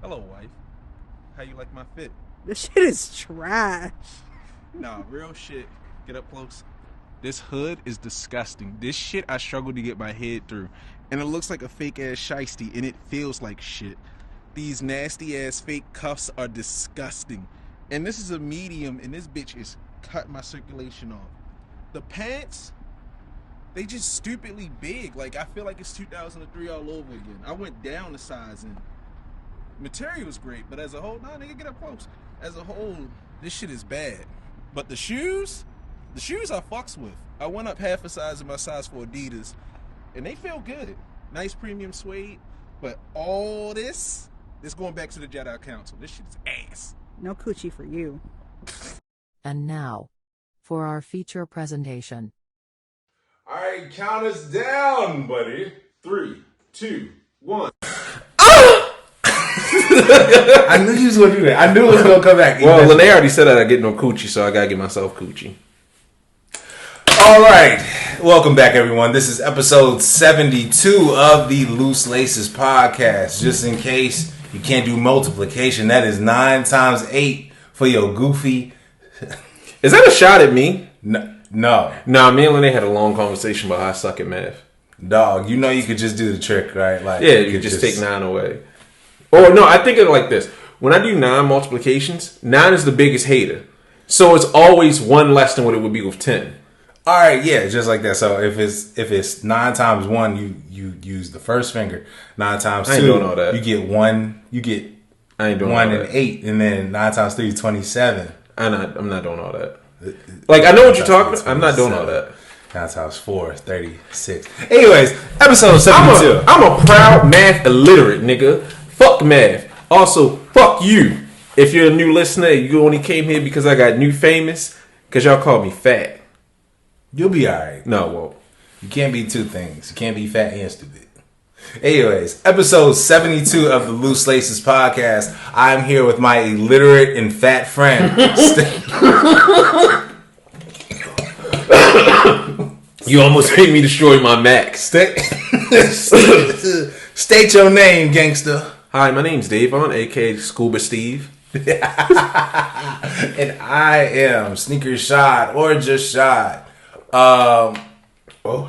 Hello, wife. How you like my fit? This shit is trash. Nah, real shit. Get up close. This hood is disgusting. This shit I struggle to get my head through. And it looks like a fake ass shiesty, and it feels like shit. These nasty ass fake cuffs are disgusting. And this is a medium, and this bitch is cutting my circulation off. The pants, they just stupidly big. Like, I feel like it's 2003 all over again. I went down the size, and material was great, but as a whole, nah, nigga, get up close. As a whole, this shit is bad. But the shoes I fucks with. I went up half a size in my size for Adidas, and they feel good. Nice premium suede, but all this going back to the Jedi Council. This shit is ass. No coochie for you. And now, for our feature presentation. All right, count us down, buddy. 3, 2, 1. I knew you was going to do that. I knew it was going to come back. Well, Lene already said I get no coochie, so I got to get myself coochie. All right. Welcome back, everyone. This is episode 72 of the Loose Laces podcast. Just in case you can't do multiplication, that is 9 times 8 for your goofy. Is that a shot at me? No. Nah, me and Lene had a long conversation about how I suck at math. Dog, you know you could just do the trick, right? Like, yeah, you could just take 9 away. Or no, I think of it like this. When I do 9 multiplications, 9 is the biggest hater. So it's always 1 less than what it would be with 10. All right, yeah, just like that. So if it's 9 times 1, you use the first finger. 9 times 2, I ain't doing all that. You get 1. You get I ain't doing 1 all and that. 8, and then 9 times 3 is 27. I'm not doing all that. Like, I know what you're talking about. I'm not doing all that. 9 times 4 is 36. Anyways, episode 72. I'm a proud math illiterate, nigga. Fuck math. Also, fuck you. If you're a new listener, you only came here because I got new famous, because y'all call me fat. You'll be all right. No, well, You can't be two things. You can't be fat and stupid. Anyways, episode 72 of the Loose Laces podcast. I'm here with my illiterate and fat friend. you almost made me destroy my Mac. State your name, gangster. Hi, my name's Davon, aka Scuba Steve. And I am Sneaker Shot or just Shot. Oh,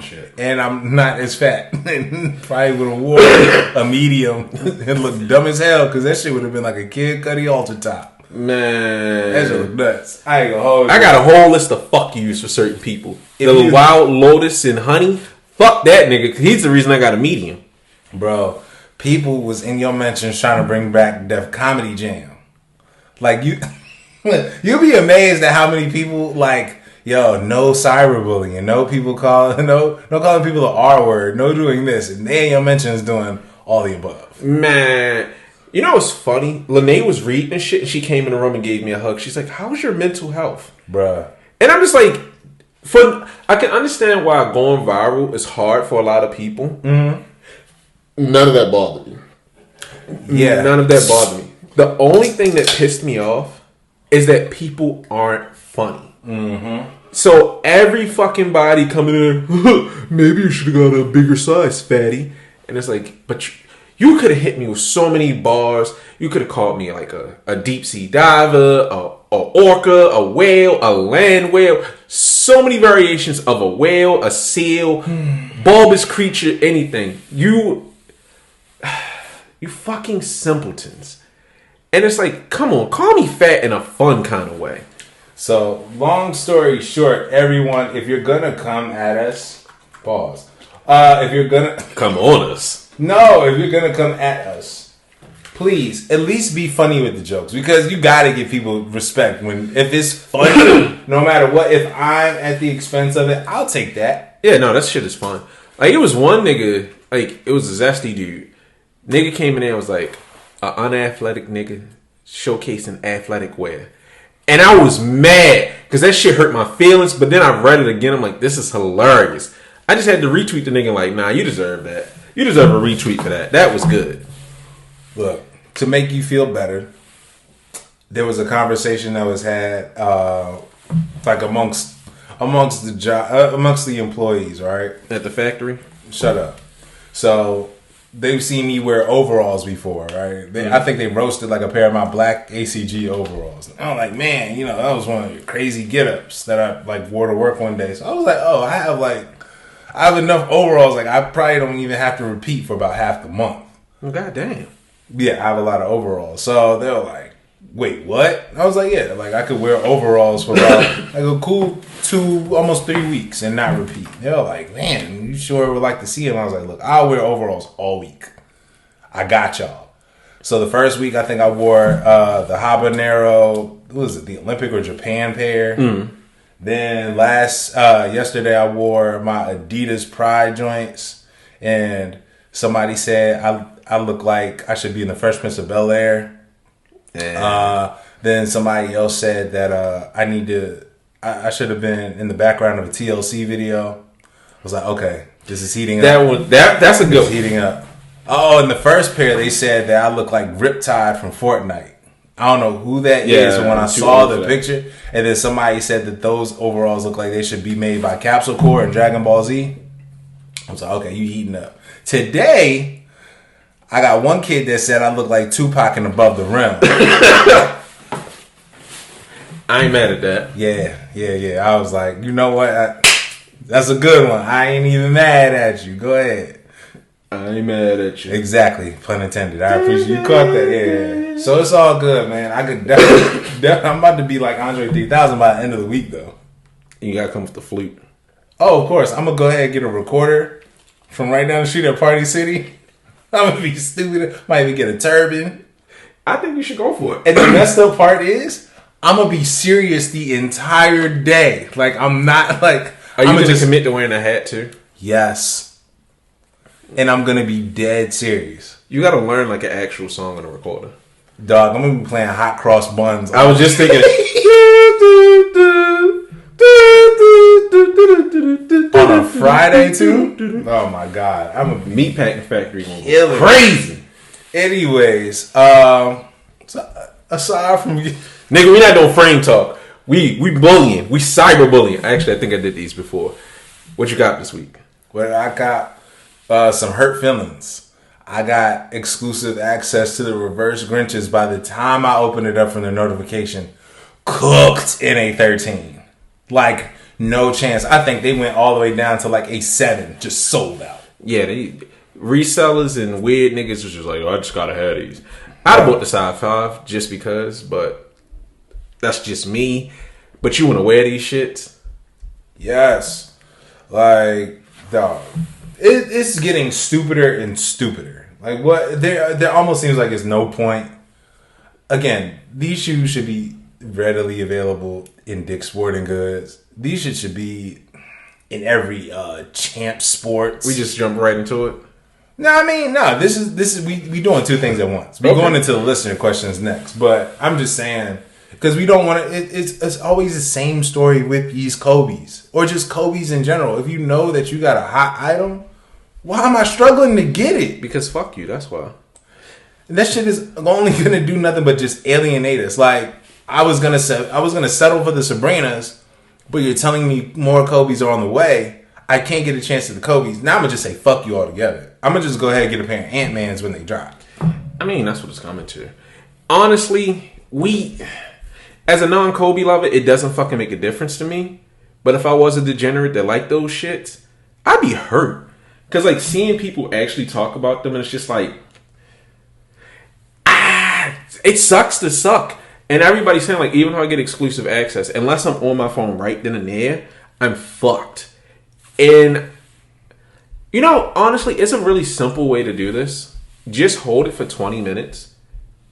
shit. And I'm not as fat. Probably would have wore a medium and looked dumb as hell because that shit would have been like a Kid Cudi altar top. Man. That shit look nuts. I ain't gonna hold you. I got a whole list of fuck yous for certain people. If The you- Wild Lotus and Honey, fuck that nigga, 'cause he's the reason I got a medium. Bro, people was in your mentions trying to bring back Def Comedy Jam. Like, you'll be amazed at how many people, like, yo, no cyberbullying, no people calling people the R word, no doing this, and they in your mentions doing all the above. Man, you know what's funny? Lene was reading and shit, and she came in the room and gave me a hug. She's like, how's your mental health? Bruh. And I'm just like, I can understand why going viral is hard for a lot of people. Mm-hmm. None of that bothered me. Yeah. None of that bothered me. The only thing that pissed me off is that people aren't funny. Mm-hmm. So every fucking body coming in, maybe you should have got a bigger size, fatty. And it's like, but you could have hit me with so many bars. You could have called me like a deep sea diver, a orca, a whale, a land whale. So many variations of a whale, a seal, bulbous creature, anything. You fucking simpletons. And it's like, come on, call me fat in a fun kind of way. So, long story short, everyone, if you're gonna come at us, pause. If you're gonna Come on us. if you're gonna come at us, please at least be funny with the jokes because you gotta give people respect. If it's funny, no matter what. If I'm at the expense of it, I'll take that. Yeah, no, that shit is fun. Like, it was one nigga, like, it was a zesty dude. Nigga came in there and was like, an unathletic nigga showcasing athletic wear. And I was mad because that shit hurt my feelings. But then I read it again. I'm like, this is hilarious. I just had to retweet the nigga like, nah, you deserve that. You deserve a retweet for that. That was good. Look, to make you feel better, there was a conversation that was had, like amongst the employees, right? At the factory? Shut up. So they've seen me wear overalls before, right? I think they roasted like a pair of my black ACG overalls. And I'm like, man, that was one of your crazy get-ups that I like wore to work one day. So I was like, oh, I have enough overalls. Like I probably don't even have to repeat for about half the month. Oh, God damn. Yeah, I have a lot of overalls. So they were like, wait, what? I was like, yeah, like I could wear overalls for about like a cool 2, almost 3 weeks and not repeat. They were like, man, you sure would like to see them? I was like, look, I'll wear overalls all week. I got y'all. So the first week, I think I wore the habanero, what was it, the Olympic or Japan pair. Then yesterday, I wore my Adidas Pride joints, and somebody said I look like I should be in the Fresh Prince of Bel-Air. Then somebody else said that I should have been in the background of a TLC video. I was like, okay, this is heating up. That's a good one. Heating up. Oh, in the first pair, they said that I look like Riptide from Fortnite. I don't know who that is. But when I saw the picture, and then somebody said that those overalls look like they should be made by Capsule Corp and Dragon Ball Z. I was like, okay, you heating up. Today, I got one kid that said I look like Tupac and Above the Rim. I ain't mad at that. Yeah. I was like, you know what? That's a good one. I ain't even mad at you. Go ahead. I ain't mad at you. Exactly. Pun intended. I appreciate you caught that. Yeah. So it's all good, man. I could definitely I'm about to be like Andre 3000 by the end of the week, though. You gotta come with the flute. Oh, of course. I'm gonna go ahead and get a recorder from right down the street at Party City. I'm gonna be stupid. Might even get a turban. I think you should go for it. And the messed up part is, I'm gonna be serious the entire day. Like I'm not like. Are you gonna commit to wearing a hat too? Yes. And I'm gonna be dead serious. You gotta learn like an actual song on a recorder. Dog, I'm gonna be playing Hot Cross Buns. I was just thinking. On a Friday too? Oh my god. I'm a Meatpacking Factory gonna go crazy. Anyways, so aside from you, nigga, we not doing frame talk. We bullying. We cyber bullying. Actually, I think I did these before. What you got this week? Well, I got some hurt feelings. I got exclusive access to the reverse Grinches by the time I opened it up from the notification. Cooked in a 13. Like, no chance. I think they went all the way down to like a 7. Just sold out. Yeah, they resellers and weird niggas was just like, oh, I just gotta have these. I'd have bought the size 5 just because, but that's just me. But you want to wear these shits? Yes. Like, dog. It's getting stupider and stupider. Like, what? There almost seems like it's no point. Again, these shoes should be readily available in Dick's Sporting Goods. These should be in every champ sports. We just jump right into it. No. This is we doing two things at once. We're going into the listener questions next, but I'm just saying because we don't want to. It's always the same story with these Kobe's or just Kobe's in general. If you know that you got a hot item, why am I struggling to get it? Because fuck you. That's why. That shit is only gonna do nothing but just alienate us. Like I was gonna settle for the Sabrinas, but you're telling me more Kobe's are on the way. I can't get a chance at the Kobe's. Now I'm gonna just say fuck you altogether. I'm gonna just go ahead and get a pair of Ant-Mans when they drop. I mean, that's what it's coming to. Honestly, as a non-Kobe lover, it doesn't fucking make a difference to me. But if I was a degenerate that liked those shits, I'd be hurt. Because like seeing people actually talk about them, and it's just like, it sucks to suck. And everybody's saying like, even if I get exclusive access, unless I'm on my phone right then and there, I'm fucked. And, you know, honestly, it's a really simple way to do this. Just hold it for 20 minutes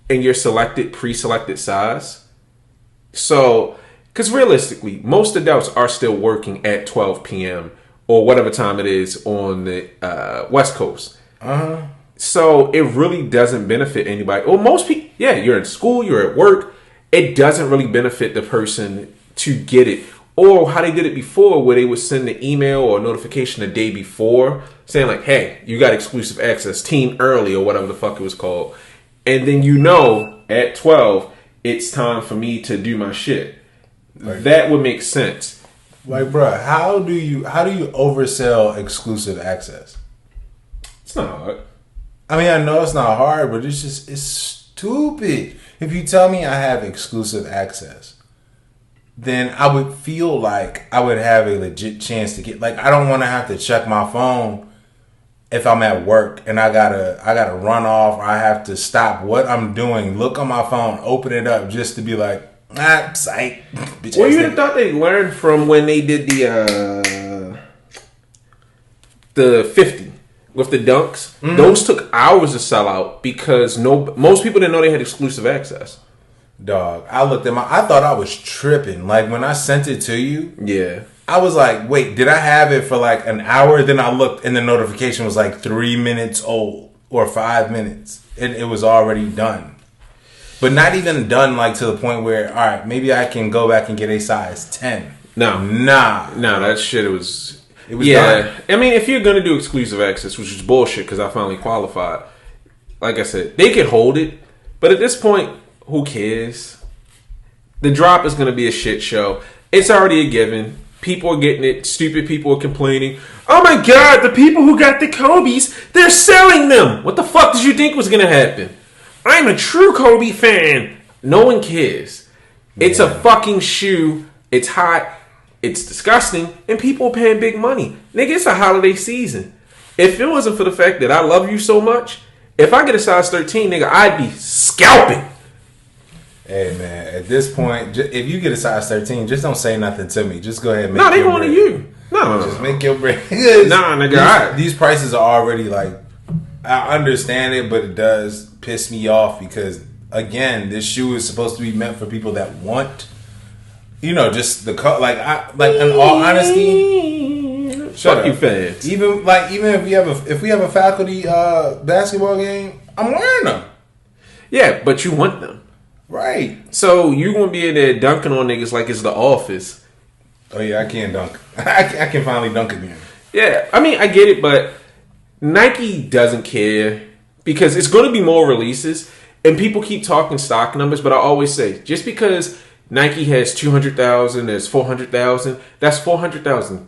in your pre-selected size. So, because realistically, most adults are still working at 12 p.m. or whatever time it is on the West Coast. Uh-huh. So, it really doesn't benefit anybody. Or most people, yeah, you're in school, you're at work. It doesn't really benefit the person to get it. Or how they did it before, where they would send an email or a notification the day before saying like, hey, you got exclusive access, team early or whatever the fuck it was called. And then you know at 12, it's time for me to do my shit. Like, that would make sense. Like, bruh, how do you oversell exclusive access? It's not hard. I mean, I know it's not hard, but it's stupid. If you tell me I have exclusive access, then I would feel like I would have a legit chance to get. Like, I don't want to have to check my phone if I'm at work and I gotta run off, or I have to stop what I'm doing, look on my phone, open it up just to be like, psych. Well, you'd have thought they learned from when they did the 50 with the dunks. Mm-hmm. Those took hours to sell out because most people didn't know they had exclusive access. Dog, I looked at I thought I was tripping. Like, when I sent it to you, yeah, I was like, wait, did I have it for like an hour? Then I looked and the notification was like 3 minutes old or 5 minutes. And it was already done. But not even done like to the point where, all right, maybe I can go back and get a size 10. No, that shit was done. I mean, if you're going to do exclusive access, which is bullshit because I finally qualified, like I said, they could hold it. But at this point, who cares? The drop is going to be a shit show. It's already a given. People are getting it. Stupid people are complaining. Oh my God, the people who got the Kobe's, they're selling them. What the fuck did you think was going to happen? I'm a true Kobe fan. No one cares. It's a fucking shoe. It's hot. It's disgusting. And people are paying big money. Nigga, it's a holiday season. If it wasn't for the fact that I love you so much, if I get a size 13, nigga, I'd be scalping. Hey, man, at this point, if you get a size 13, just don't say nothing to me. Just go ahead and make No, they going to you. No. Just make your bread. Nah, nigga. These prices are already like, I understand it, but it does piss me off because, again, this shoe is supposed to be meant for people that want, just the like in all honesty, fuck you fans. Even if we have a faculty basketball game, I'm wearing them. Yeah, but you want them. Right. So you gonna be in there dunking on niggas like it's The Office. Oh yeah, I can dunk. I can finally dunk again. Yeah, I mean, I get it, but Nike doesn't care because it's going to be more releases and people keep talking stock numbers, but I always say, just because Nike has 200,000, there's 400,000, that's 400,000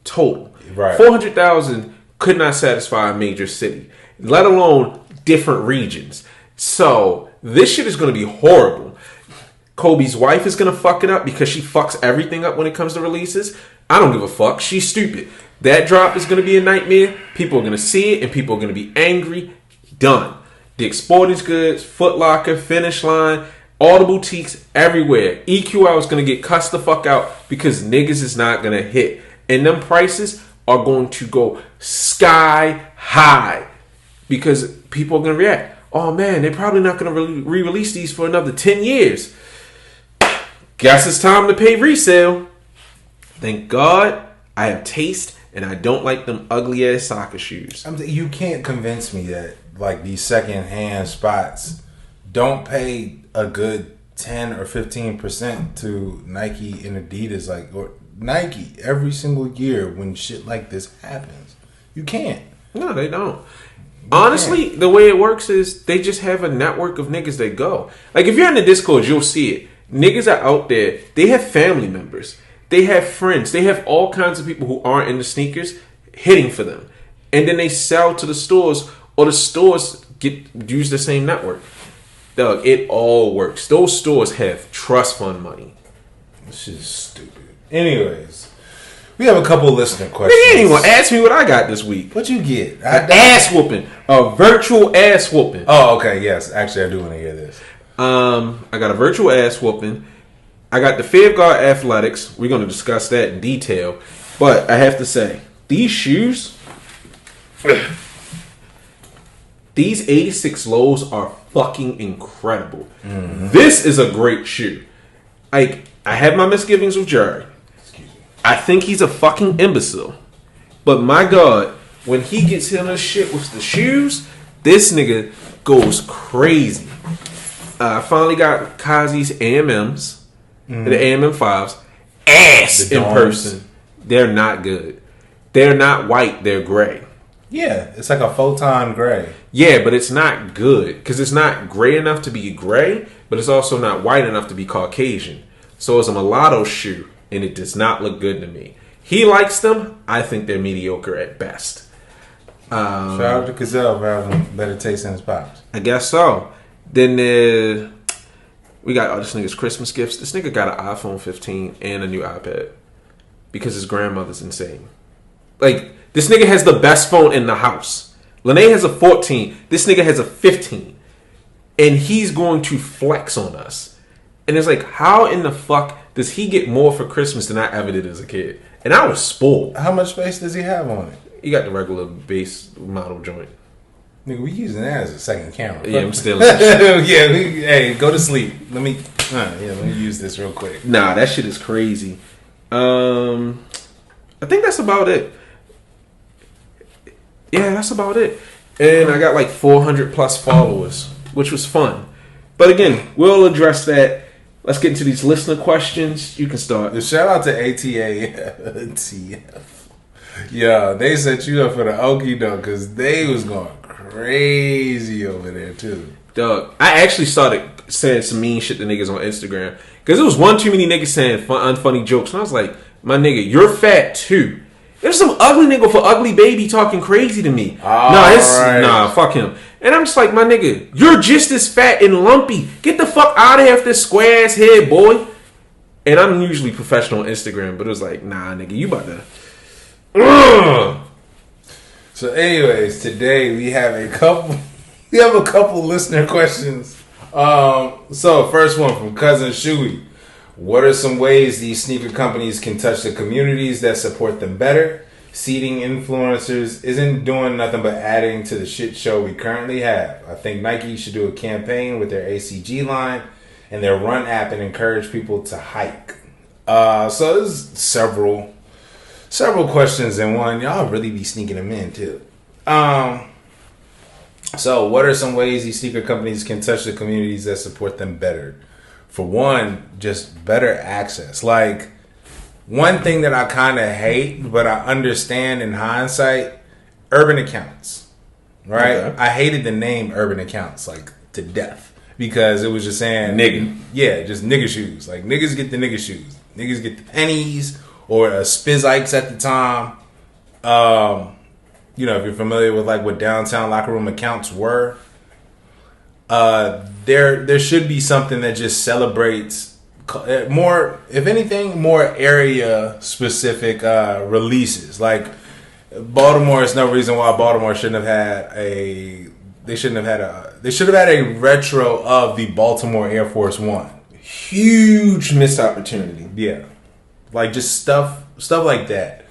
total. Right. 400,000 could not satisfy a major city, let alone different regions. So this shit is going to be horrible. Kobe's wife is going to fuck it up because she fucks everything up when it comes to releases. I don't give a fuck. She's stupid. That drop is going to be a nightmare. People are going to see it and people are going to be angry. Done. Dick's Sporting Goods, Foot Locker, Finish Line, all the boutiques, everywhere. EQL is going to get cussed the fuck out because niggas is not going to hit. And them prices are going to go sky high because people are going to react. Oh man, they're probably not going to re-release these for another 10 years. Guess it's time to pay resale. Thank God I have taste and I don't like them ugly ass soccer shoes. You can't convince me that like these secondhand spots don't pay a good 10 or 15% to Nike and Adidas, or Nike every single year when shit like this happens. You can't. No, they don't. Honestly, the way it works is they just have a network of niggas that go. Like, if you're in the Discord, you'll see it. Niggas are out there. They have family members. They have friends. They have all kinds of people who aren't into sneakers hitting for them. And then they sell to the stores, or the stores use the same network. Doug, it all works. Those stores have trust fund money. This is stupid. Anyways, we have a couple listener questions. You ain't gonna ask me what I got this week. What you get? An ass whooping. A virtual ass whooping. Oh, okay. Yes. Actually, I do want to hear this. I got a virtual ass whooping. I got the Fear of God Athletics. We're going to discuss that in detail. But I have to say, these shoes, these 86 lows are fucking incredible. Mm-hmm. This is a great shoe. Like, I have my misgivings with Jerry. I think he's a fucking imbecile. But my God, when he gets in this shit with the shoes, this nigga goes crazy. I finally got Kazi's AMMs. The AMM5s, ass in person. They're not good. They're not white. They're gray. Yeah, it's like a photon gray. Yeah, but it's not good because it's not gray enough to be gray, but it's also not white enough to be Caucasian. So it's a mulatto shoe, and it does not look good to me. He likes them. I think they're mediocre at best. Shout out to Gazelle for having better taste in his pops. I guess so. Then we got this nigga's Christmas gifts. This nigga got an iPhone 15 and a new iPad because his grandmother's insane. Like, this nigga has the best phone in the house. Lene has a 14. This nigga has a 15. And he's going to flex on us. And it's like, how in the fuck does he get more for Christmas than I ever did as a kid? And I was spoiled. How much space does he have on it? He got the regular base model joint. Nigga, we using that as a second camera. Yeah, I'm still. Hey, go to sleep. Let me use this real quick. Nah, that shit is crazy. I think that's about it. Yeah, that's about it. And I got like 400 plus followers, which was fun. But again, we'll address that. Let's get into these listener questions. You can start. Shout out to ATATF. Yeah, they set you up for the okie doke because they was going crazy over there too. Dog, I actually started saying some mean shit to niggas on Instagram because there was one too many niggas saying unfunny jokes, and I was like, my nigga, you're fat too. There's some ugly nigga for ugly baby talking crazy to me. Nah, fuck him. And I'm just like, my nigga, you're just as fat and lumpy. Get the fuck out of here with this square ass head, boy. And I'm usually professional on Instagram, but it was like, nah, nigga, you about to. So, anyways, today we have a couple. We have a couple listener questions. So, first one from Cousin Shuey. What are some ways these sneaker companies can touch the communities that support them better? Seeding influencers isn't doing nothing but adding to the shit show we currently have. I think Nike should do a campaign with their ACG line and their Run app and encourage people to hike. So there's several questions in one. Y'all really be sneaking them in too. So what are some ways these sneaker companies can touch the communities that support them better? For one, just better access. Like, one thing that I kind of hate, but I understand in hindsight, urban accounts, right? Okay. I hated the name urban accounts, like, to death. Because it was just saying... Nigga. Yeah, just nigga shoes. Like, niggas get the nigga shoes. Niggas get the pennies or Spizikes at the time. You know, if you're familiar with, like, what downtown locker room accounts were... there should be something that just celebrates more, if anything, more area specific releases. Like Baltimore is no reason why Baltimore should have had a retro of the Baltimore Air Force One. Huge missed opportunity. Yeah, like just stuff like that.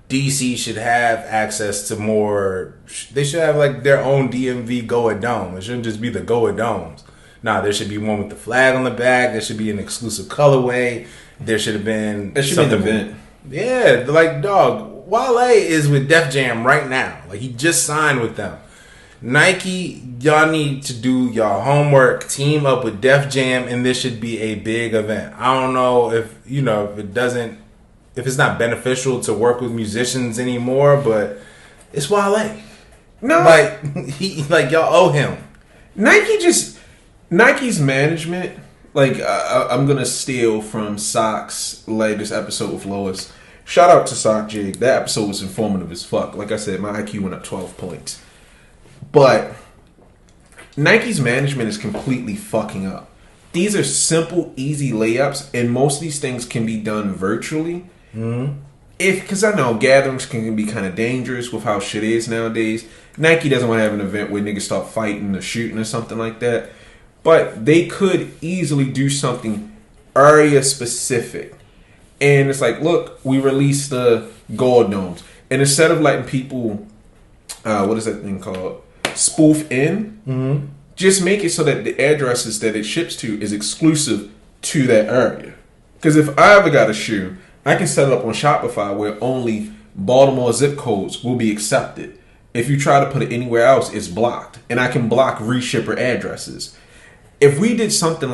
DC should have access to more. They should have like their own DMV Goa Dome. It shouldn't just be the Goa Domes. Nah, there should be one with the flag on the back. There should be an exclusive colorway. There should have been. There should be an event. Yeah, like dog. Wale is with Def Jam right now. Like he just signed with them. Nike, y'all need to do y'all homework. Team up with Def Jam, and this should be a big event. I don't know if if it's not beneficial to work with musicians anymore, but it's Wale. No, like y'all owe him. Nike's management. Like I'm gonna steal from Sock's latest episode with Lois. Shout out to Sock Jig. That episode was informative as fuck. Like I said, my IQ went up 12 points. But Nike's management is completely fucking up. These are simple, easy layups, and most of these things can be done virtually. Mm-hmm. Because I know gatherings can be kind of dangerous with how shit is nowadays. Nike doesn't want to have an event where niggas start fighting or shooting or something like that. But they could easily do something area specific. And it's like, look, we released the gold domes. And instead of letting people, what is that thing called? Spoof in. Mm-hmm. Just make it so that the addresses that it ships to is exclusive to that area. Because if I ever got a shoe, I can set it up on Shopify where only Baltimore zip codes will be accepted. If you try to put it anywhere else, it's blocked. And I can block reshipper addresses. If Nike did something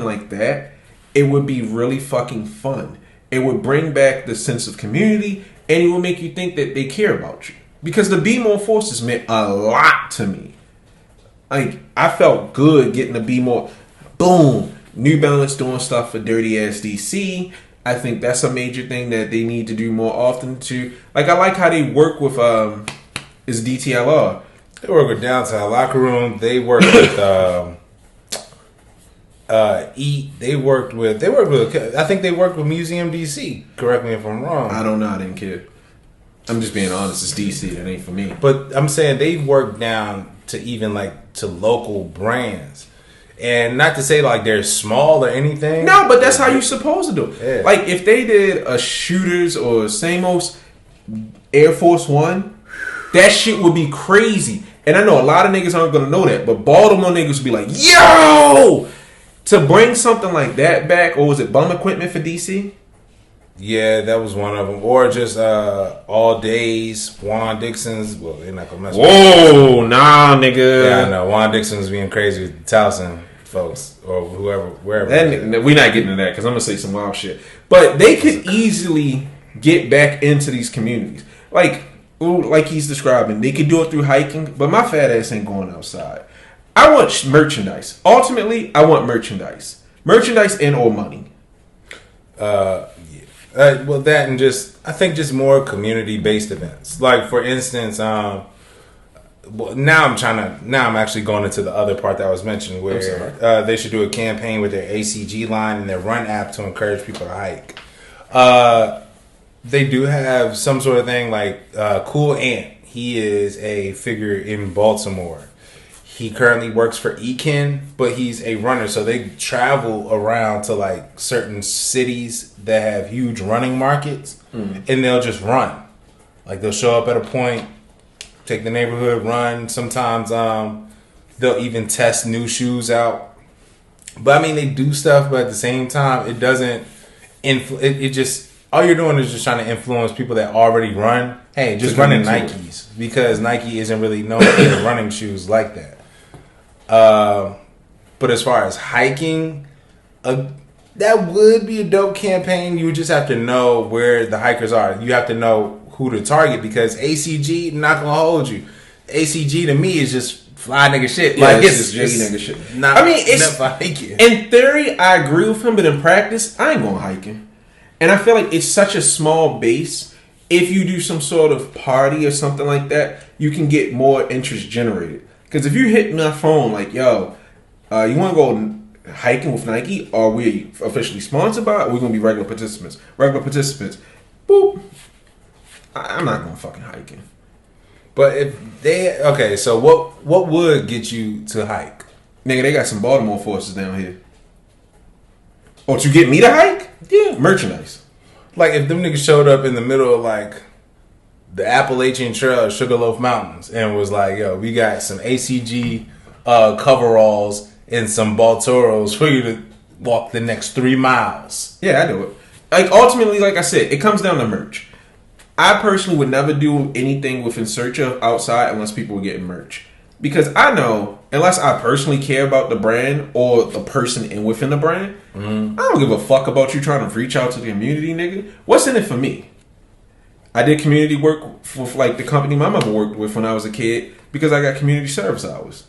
like that, it would be really fucking fun. It would bring back the sense of community, and it would make you think that they care about you. Because the Be More Forces meant a lot to me. Like, I felt good getting the Be More. Boom. New Balance doing stuff for Dirty Ass DC. I think that's a major thing that they need to do more often. To like, I like how they work with is DTLR. They work with Downtown Locker Room. They work with Eat. They worked with. I think they worked with Museum DC. Correct me if I'm wrong. I don't know. I didn't care. I'm just being honest. It's DC. It ain't for me. But I'm saying they work down to even like to local brands, and not to say like they're small or anything. No, but that's how you supposed to do it. Yeah. Like if they did a shooters or Samos Air Force One, that shit would be crazy. And I know a lot of niggas aren't gonna know that, but Baltimore niggas would be like, yo, to bring something like that back, or was it bum equipment for DC? Yeah, that was one of them. Or just All Days, Juan Dixon's. Well, they're not gonna mess with Whoa, nah, nigga. Yeah, I know. Juan Dixon's being crazy with the Towson folks or whoever, wherever. And we're not getting into that because I'm gonna say some wild shit. But they could easily get back into these communities, like he's describing. They could do it through hiking, but my fat ass ain't going outside. I want merchandise. Ultimately, I want merchandise and or money. Well, that and I think more community-based events. Like, for instance, now I'm actually going into the other part that I was mentioning where they should do a campaign with their ACG line and their run app to encourage people to hike. They do have some sort of thing like Cool Ant. He is a figure in Baltimore. He currently works for Ekin, but he's a runner. So they travel around to like certain cities that have huge running markets, and they'll just run. Like they'll show up at a point, take the neighborhood, run. Sometimes they'll even test new shoes out. But I mean, they do stuff, but at the same time, it doesn't. It just all you're doing is just trying to influence people that already run. Hey, just run in Nikes because Nike isn't really known for running shoes like that. But as far as hiking, that would be a dope campaign. You would just have to know where the hikers are. You have to know who to target because ACG not gonna hold you. ACG to me is just fly nigga shit. Yeah, like it's just nigga shit. Not, I mean, it's not hiking. In theory, I agree with him, but in practice, I ain't going hiking. And I feel like it's such a small base. If you do some sort of party or something like that, you can get more interest generated. Because if you hit my phone like, yo, you want to go hiking with Nike? Are we officially sponsored by it? Or are we going to be regular participants? Boop. I'm not going fucking hiking. But if they so what would get you to hike? Nigga, they got some Baltimore forces down here. Oh, to get me to hike? Yeah, merchandise. Like if them niggas showed up in the middle of like the Appalachian Trail, Sugarloaf Mountains, and was like, "Yo, we got some ACG coveralls and some Baltoros for you to walk the next 3 miles." Yeah, I do it. Like ultimately, like I said, it comes down to merch. I personally would never do anything with In Search Of outside unless people were getting merch. Because I know, unless I personally care about the brand or the person within the brand, I don't give a fuck about you trying to reach out to the community, nigga. What's in it for me? I did community work for like the company my mother worked with when I was a kid because I got community service hours.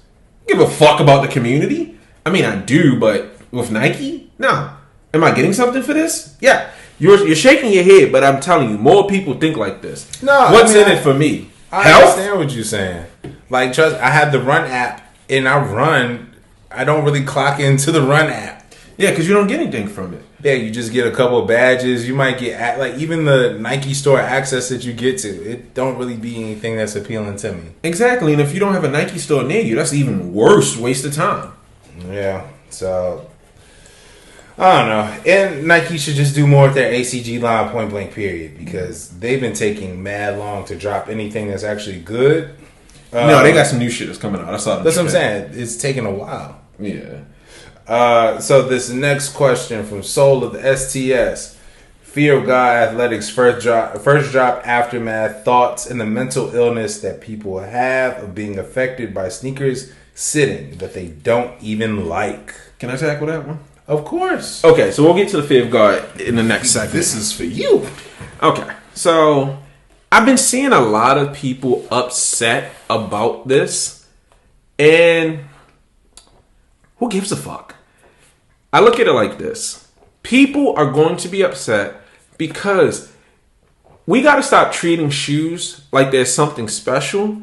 Give a fuck about the community? I mean, I do, but with Nike? No. Am I getting something for this? Yeah. You're shaking your head, but I'm telling you, more people think like this. No, what's in it for me? I understand what you're saying. Like, trust, I have the Run app, and I run. I don't really clock into the Run app. Yeah, because you don't get anything from it. Yeah, you just get a couple of badges. You might get, like, even the Nike store access that you get to, it don't really be anything that's appealing to me. Exactly, and if you don't have a Nike store near you, that's even worse waste of time. Yeah, so I don't know. And Nike should just do more with their ACG line, point blank, period, because they've been taking mad long to drop anything that's actually good. No, they got some new shit that's coming out. That's what I'm saying. It's taking a while. Yeah. So this next question from Soul of the STS. Fear of God Athletics first drop aftermath, thoughts and the mental illness that people have of being affected by sneakers sitting that they don't even like. Can I tackle that one? Of course. Okay, so we'll get to the Fear of God in the next segment. This is for you. Okay, so I've been seeing a lot of people upset about this, and who gives a fuck? I look at it like this. People are going to be upset because we got to stop treating shoes like there's something special.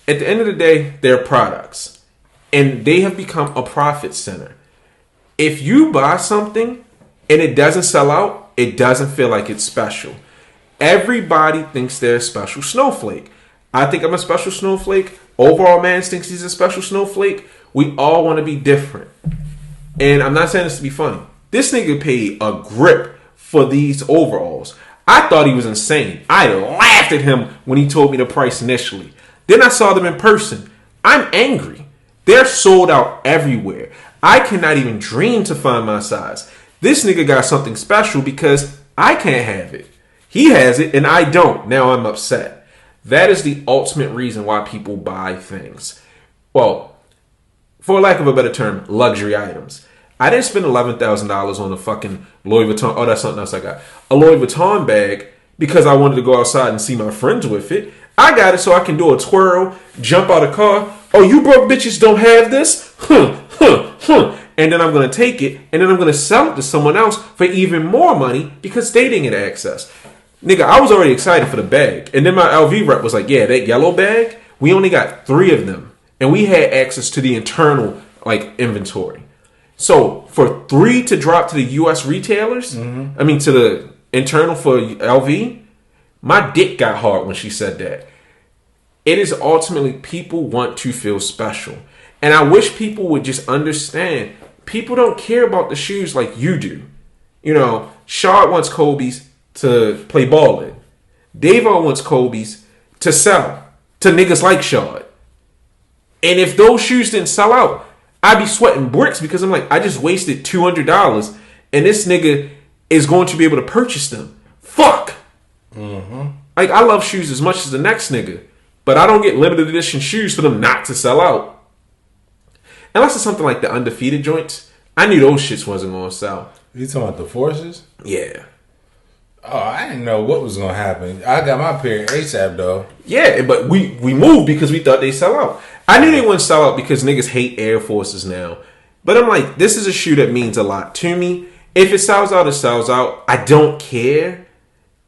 At the end of the day, they're products. And they have become a profit center. If you buy something and it doesn't sell out, it doesn't feel like it's special. Everybody thinks they're a special snowflake. I think I'm a special snowflake. Overall man thinks he's a special snowflake. We all want to be different. And I'm not saying this to be funny. This nigga paid a grip for these overalls. I thought he was insane. I laughed at him when he told me the price initially. Then I saw them in person. I'm angry. They're sold out everywhere. I cannot even dream to find my size. This nigga got something special because I can't have it. He has it and I don't. Now I'm upset. That is the ultimate reason why people buy things. Well, for lack of a better term, luxury items. I didn't spend $11,000 on a fucking Louis Vuitton. Oh, that's something else I got. A Louis Vuitton bag because I wanted to go outside and see my friends with it. I got it so I can do a twirl, jump out of the car. Oh, you broke bitches don't have this? And then I'm going to take it and then I'm going to sell it to someone else for even more money because they didn't get access. Nigga, I was already excited for the bag. And then my LV rep was like, yeah, that yellow bag, we only got 3 of them. And we had access to the internal inventory. So for 3 to drop to the US retailers, I mean to the internal for LV, my dick got hard when she said that. It is ultimately people want to feel special. And I wish people would just understand people don't care about the shoes like you do. You know, Shard wants Kobe's to play ball in. Davon wants Kobe's to sell to niggas like Shard. And if those shoes didn't sell out, I'd be sweating bricks because I'm like, I just wasted $200 and this nigga is going to be able to purchase them. Fuck. Like, I love shoes as much as the next nigga, but I don't get limited edition shoes for them not to sell out. Unless it's something like the undefeated joints. I knew those shits wasn't going to sell. You talking about the Forces? Yeah. Oh, I didn't know what was going to happen. I got my pair ASAP, though. Yeah, but we moved because we thought they'd sell out. I knew they wouldn't sell out because niggas hate Air Forces now. But I'm like, this is a shoe that means a lot to me. If it sells out, it sells out. I don't care.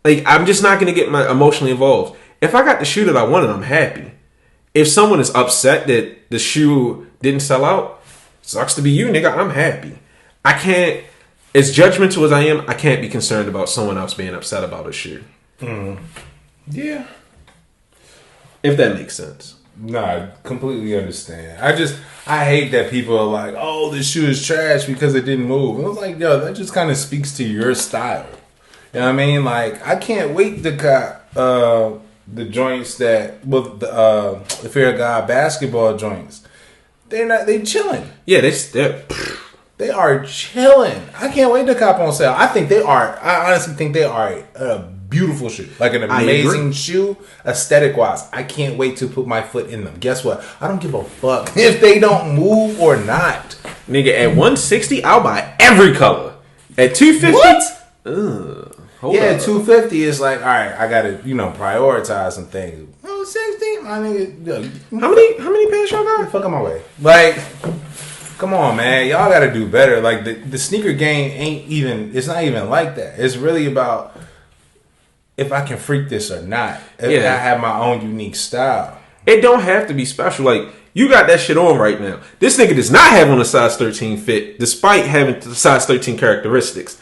Like, I'm just not going to get my emotionally involved. If I got the shoe that I wanted, I'm happy. If someone is upset that the shoe didn't sell out, sucks to be you, nigga. I'm happy. I can't, as judgmental as I am, I can't be concerned about someone else being upset about a shoe. Yeah. If that makes sense. No, I completely understand. I hate that people are like, oh, this shoe is trash because it didn't move. And I was like, yo, that just kind of speaks to your style. You know what I mean? Like, I can't wait to cop the joints that, well, the Fear of God basketball joints. They chilling. Yeah, they are chilling. I can't wait to cop on sale. I honestly think they are a beautiful shoe. Like an amazing shoe, aesthetic wise. I can't wait to put my foot in them. Guess what? I don't give a fuck if they don't move or not. Nigga, at $160, I'll buy every color. At $250, what? Hold up. $250 is like, all right, I gotta, prioritize some things. $60, my nigga. How many pairs y'all got? Fuck on my way. Like, come on, man. Y'all gotta do better. Like, the sneaker game it's not even like that. It's really about if I can freak this or not. If I have my own unique style. It don't have to be special. Like, you got that shit on right now. This nigga does not have on a size 13 fit, despite having the size 13 characteristics.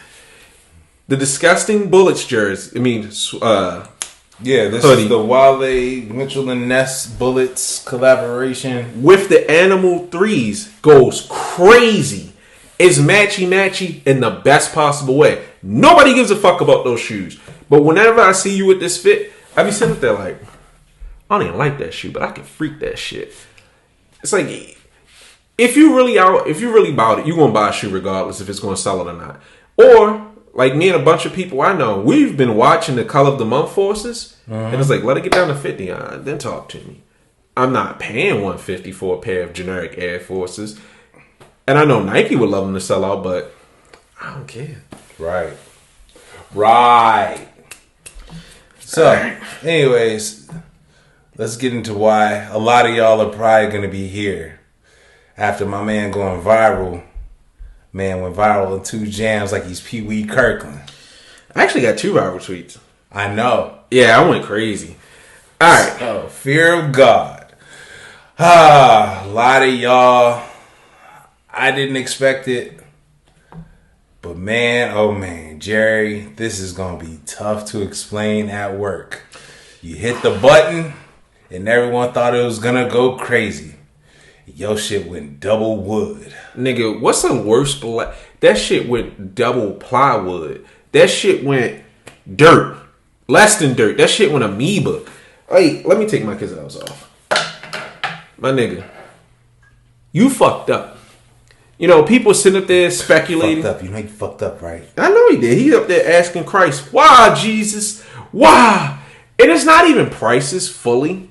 The disgusting Bullets jersey. This hoodie. Is the Wale, Mitchell and Ness Bullets collaboration. With the Animal 3s goes crazy. It's matchy in the best possible way. Nobody gives a fuck about those shoes. But whenever I see you with this fit, I be sitting there like, I don't even like that shoe, but I can freak that shit. It's like, if you really about it, you're going to buy a shoe regardless if it's going to sell it or not. Or, like me and a bunch of people I know, we've been watching the Color of the Month Forces, and it's like, let it get down to 50, then talk to me. I'm not paying $150 for a pair of generic Air Forces. And I know Nike would love them to sell out, but I don't care. Right. So, anyways, let's get into why a lot of y'all are probably going to be here after my man going viral Man went viral in 2 jams like he's Pee Wee Kirkland. I actually got 2 viral tweets. I know. Yeah, I went crazy. All right. Oh, fear of God. A lot of y'all. I didn't expect it. But man, oh man, Jerry, this is going to be tough to explain at work. You hit the button and everyone thought it was going to go crazy. Yo shit went double wood. Nigga, what's the worst? That shit went double plywood. That shit went dirt. Less than dirt. That shit went amoeba. Hey, let me take my gazelles off. My nigga, you fucked up. You know, people sitting up there speculating. Fucked up. You know he fucked up, right? I know he did. He up there asking Christ, why, Jesus? Why? And it's not even prices fully.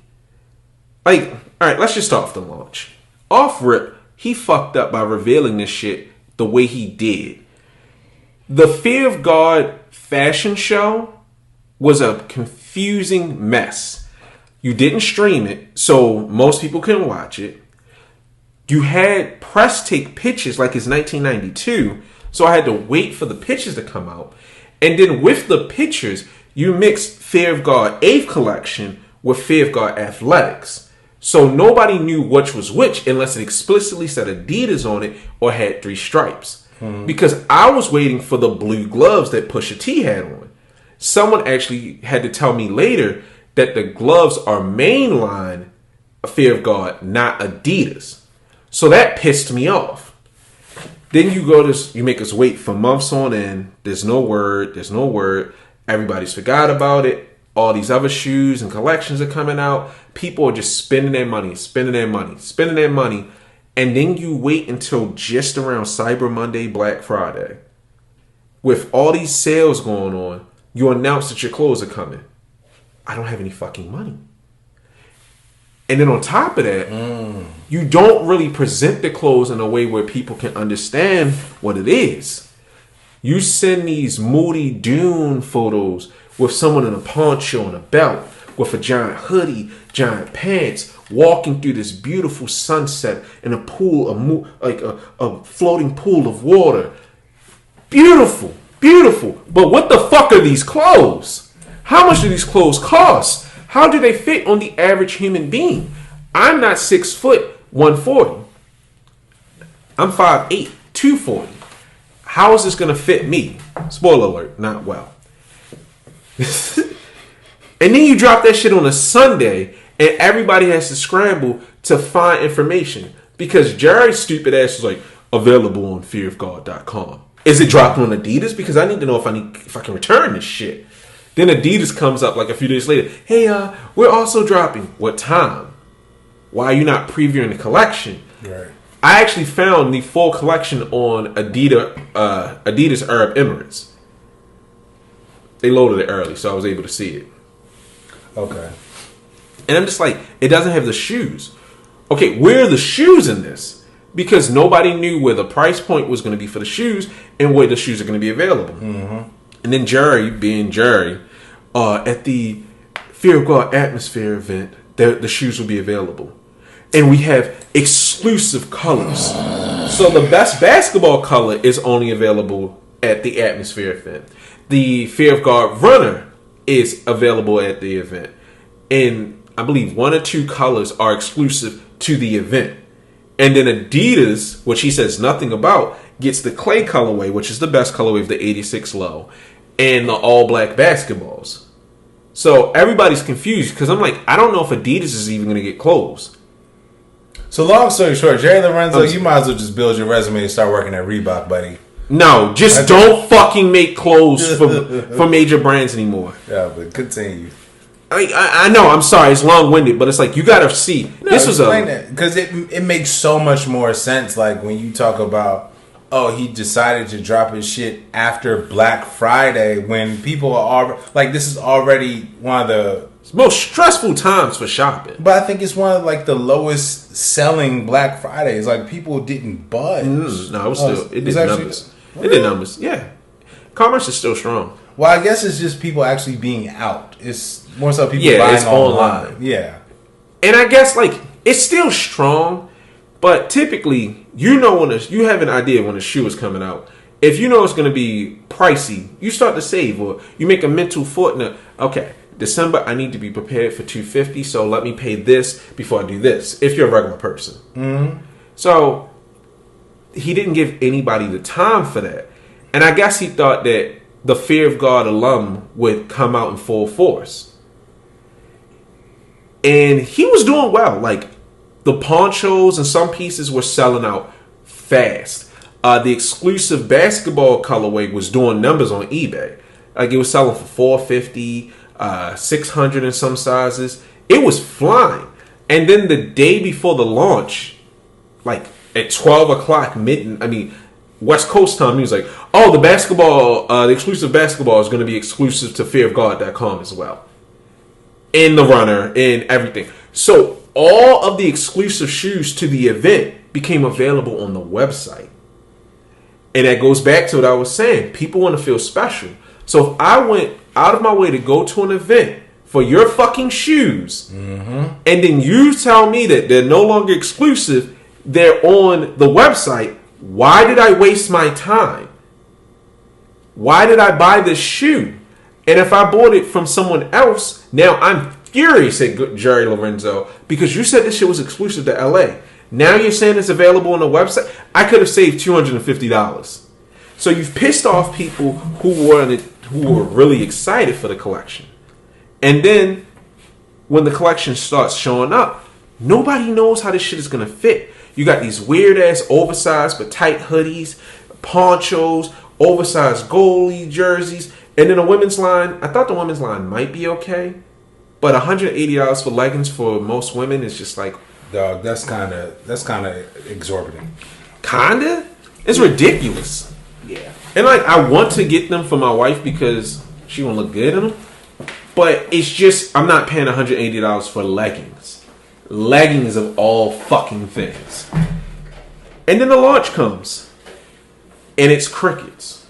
Like, all right, let's just start off the launch. Off rip, he fucked up by revealing this shit the way he did. The Fear of God fashion show was a confusing mess. You didn't stream it, so most people couldn't watch it. You had press take pictures like it's 1992, so I had to wait for the pictures to come out. And then with the pictures, you mixed Fear of God 8th collection with Fear of God Athletics. So nobody knew which was which unless it explicitly said Adidas on it or had 3 stripes. Because I was waiting for the blue gloves that Pusha T had on. Someone actually had to tell me later that the gloves are mainline Fear of God, not Adidas. So that pissed me off. Then you make us wait for months on end. There's no word. Everybody's forgot about it. All these other shoes and collections are coming out. People are just spending their money. And then you wait until just around Cyber Monday, Black Friday. With all these sales going on, you announce that your clothes are coming. I don't have any fucking money. And then on top of that, you don't really present the clothes in a way where people can understand what it is. You send these moody Dune photos with someone in a poncho and a belt, with a giant hoodie, giant pants, walking through this beautiful sunset in a pool, a floating pool of water. Beautiful, beautiful. But what the fuck are these clothes? How much do these clothes cost? How do they fit on the average human being? I'm not 6 foot, 140. I'm 5'8", 240. How is this going to fit me? Spoiler alert, not well. And then you drop that shit on a Sunday and everybody has to scramble to find information because Jerry's stupid ass is like, available on fearofgod.com. Is it dropped on Adidas? Because I need to know if I can return this shit. Then Adidas comes up like a few days later. Hey, we're also dropping. What time? Why are you not previewing the collection? Right. I actually found the full collection on Adidas Arab Emirates. They loaded it early, so I was able to see it. Okay. And I'm just like, it doesn't have the shoes. Okay, where are the shoes in this? Because nobody knew where the price point was going to be for the shoes and where the shoes are going to be available. Mm-hmm. And then Jerry, being Jerry, at the Fear of God Atmosphere event, the shoes will be available. And we have exclusive colors. So the best basketball color is only available at the Atmosphere event. The Fear of God Runner is available at the event. And I believe 1 or 2 colors are exclusive to the event. And then Adidas, which he says nothing about, gets the clay colorway, which is the best colorway of the 86 low, and the all black basketballs. So everybody's confused because I'm like, I don't know if Adidas is even going to get clothes. So long story short, Jerry Lorenzo, you might as well just build your resume and start working at Reebok, buddy. No, just don't fucking make clothes for major brands anymore. Yeah, but continue. I know, I'm sorry, it's long-winded, but it's like, you gotta see. No, this was because it makes so much more sense, like, when you talk about, he decided to drop his shit after Black Friday, when people are, like, this is already one of the most stressful times for shopping. But I think it's one of, like, the lowest selling Black Fridays. Like, people didn't budge. No, it was still, it did numbers. It did numbers, yeah. Commerce is still strong. Well, I guess it's just people actually being out. It's more so people buying it's online. Yeah. And I guess, like, it's still strong, But typically, you know you have an idea when a shoe is coming out. If you know it's going to be pricey, you start to save, or you make a mental footnote. Okay, December, I need to be prepared for $250, so let me pay this before I do this. If you're a regular person, so he didn't give anybody the time for that, and I guess he thought that the Fear of God alum would come out in full force, and he was doing well. Like the ponchos and some pieces were selling out fast. The exclusive basketball colorway was doing numbers on eBay. Like it was selling for $450, $600 in some sizes. It was flying. And then the day before the launch, like at 12 o'clock West Coast time, he was like, "Oh, the exclusive basketball is going to be exclusive to fearofgod.com as well, in the runner, in everything." So all of the exclusive shoes to the event became available on the website. And that goes back to what I was saying. People want to feel special. So if I went out of my way to go to an event for your fucking shoes, and then you tell me that they're no longer exclusive, they're on the website, why did I waste my time? Why did I buy this shoe? And if I bought it from someone else, now I'm furious at Jerry Lorenzo because you said this shit was exclusive to LA. Now you're saying it's available on the website? I could have saved $250. So you've pissed off people who were really excited for the collection. And then when the collection starts showing up, nobody knows how this shit is going to fit. You got these weird ass oversized but tight hoodies, ponchos, oversized goalie jerseys, and then a women's line. I thought the women's line might be okay, but $180 for leggings for most women is just like, dog, that's kind of exorbitant. Kinda? It's ridiculous. Yeah. And like, I want to get them for my wife because she won't look good in them. But it's just, I'm not paying $180 for leggings. Leggings of all fucking things. And then the launch comes. And it's crickets.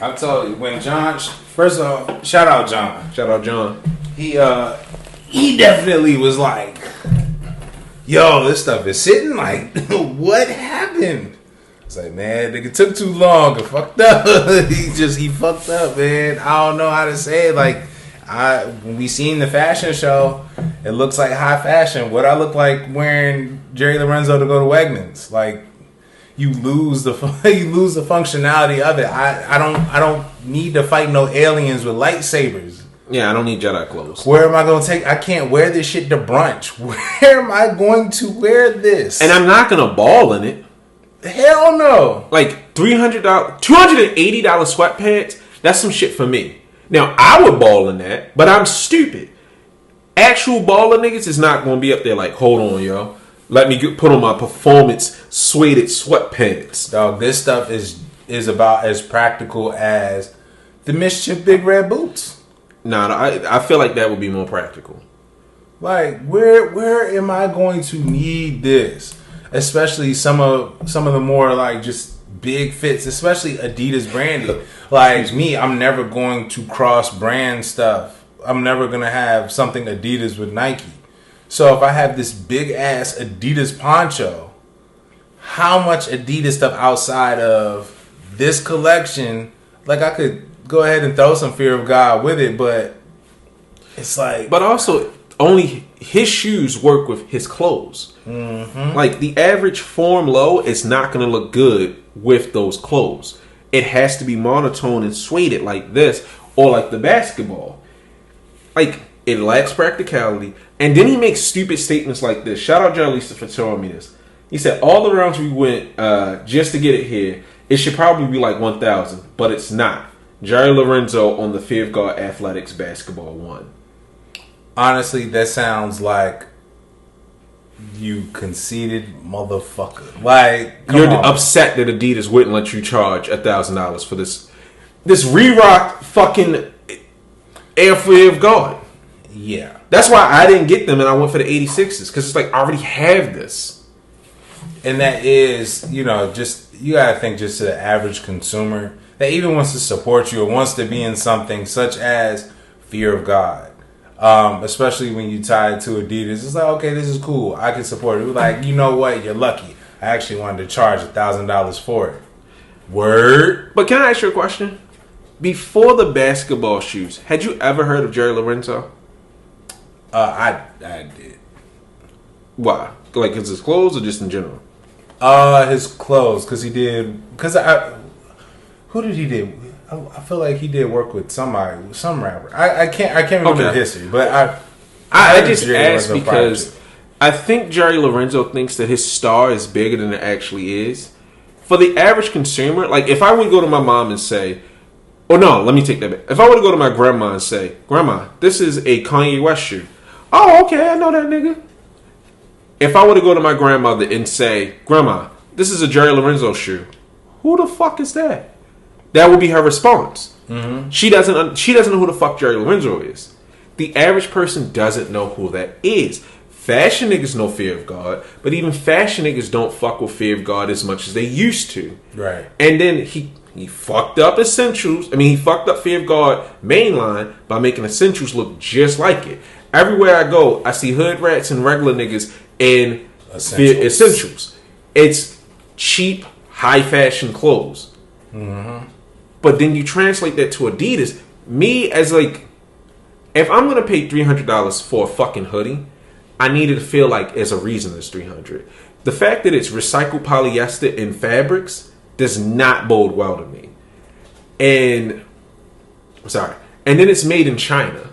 I'll tell you, when John, first of all, shout out John. Shout out John. He definitely was like, "Yo, this stuff is sitting. Like, what happened?" It's like, man, nigga took too long and fucked up. he fucked up, man. I don't know how to say it. Like, when we seen the fashion show, it looks like high fashion. What I look like wearing Jerry Lorenzo to go to Wegmans? Like, you lose the functionality of it. I don't need to fight no aliens with lightsabers. Yeah, I don't need Jedi clothes. Where am I going to take? I can't wear this shit to brunch. Where am I going to wear this? And I'm not going to ball in it. Hell no. Like $280 sweatpants, that's some shit for me. Now, I would ball in that, but I'm stupid. Actual baller niggas is not going to be up there like, hold on, yo. Let me put on my performance suede sweatpants. Dog, this stuff is about as practical as the Mischief Big Red Boots. Nah, I feel like that would be more practical. Like, where am I going to need this? Especially some of the more like just big fits, especially Adidas branding. Like me, I'm never going to cross brand stuff. I'm never gonna have something Adidas with Nike. So if I have this big ass Adidas poncho, how much Adidas stuff outside of this collection? Like, I could go ahead and throw some Fear of God with it, but it's like... But also, only his shoes work with his clothes. Mm-hmm. Like, the average form low is not going to look good with those clothes. It has to be monotone and suede like this, or like the basketball. Like, it lacks practicality. And then he makes stupid statements like this. Shout out Jerry Lorenzo for telling me this. He said, all the rounds we went just to get it here, it should probably be like 1,000, but it's not. Jerry Lorenzo on the Fear of God Athletics Basketball 1. Honestly, that sounds like you conceited motherfucker. Like, you're upset that Adidas wouldn't let you charge $1,000 for this re-rock fucking Air Fear of God. Yeah. That's why I didn't get them and I went for the 86s, because it's like, I already have this. And that is, just, you gotta think just to the average consumer that even wants to support you or wants to be in something such as Fear of God. Especially when you tie it to Adidas. It's like, okay, this is cool. I can support it. Like, you know what? You're lucky. I actually wanted to charge $1,000 for it. Word. But can I ask you a question? Before the basketball shoes, had you ever heard of Jerry Lorenzo? I did. Why? Like, is his clothes or just in general? His clothes, because he did. Who did he do? I feel like he did work with some rapper. I can't remember the history, but I just asked because I think Jerry Lorenzo thinks that his star is bigger than it actually is. For the average consumer, like if I would go to my mom and say, oh no, let me take that back. If I were to go to my grandma and say, Grandma, this is a Kanye West shoe. Oh, okay, I know that nigga. If I were to go to my grandmother and say, Grandma, this is a Jerry Lorenzo shoe. Who the fuck is that? That would be her response. Mm-hmm. She doesn't know who the fuck Jerry Lorenzo is. The average person doesn't know who that is. Fashion niggas know Fear of God, but even fashion niggas don't fuck with Fear of God as much as they used to. Right. And then he fucked up Essentials. I mean, he fucked up Fear of God mainline by making Essentials look just like it. Everywhere I go, I see hood rats and regular niggas in Essentials. It's cheap, high fashion clothes. Mm-hmm. But then you translate that to Adidas. Me as like, if I'm gonna pay $300 for a fucking hoodie, I need it to feel like there's a reason it's $300. The fact that it's recycled polyester in fabrics does not bode well to me. And then it's made in China.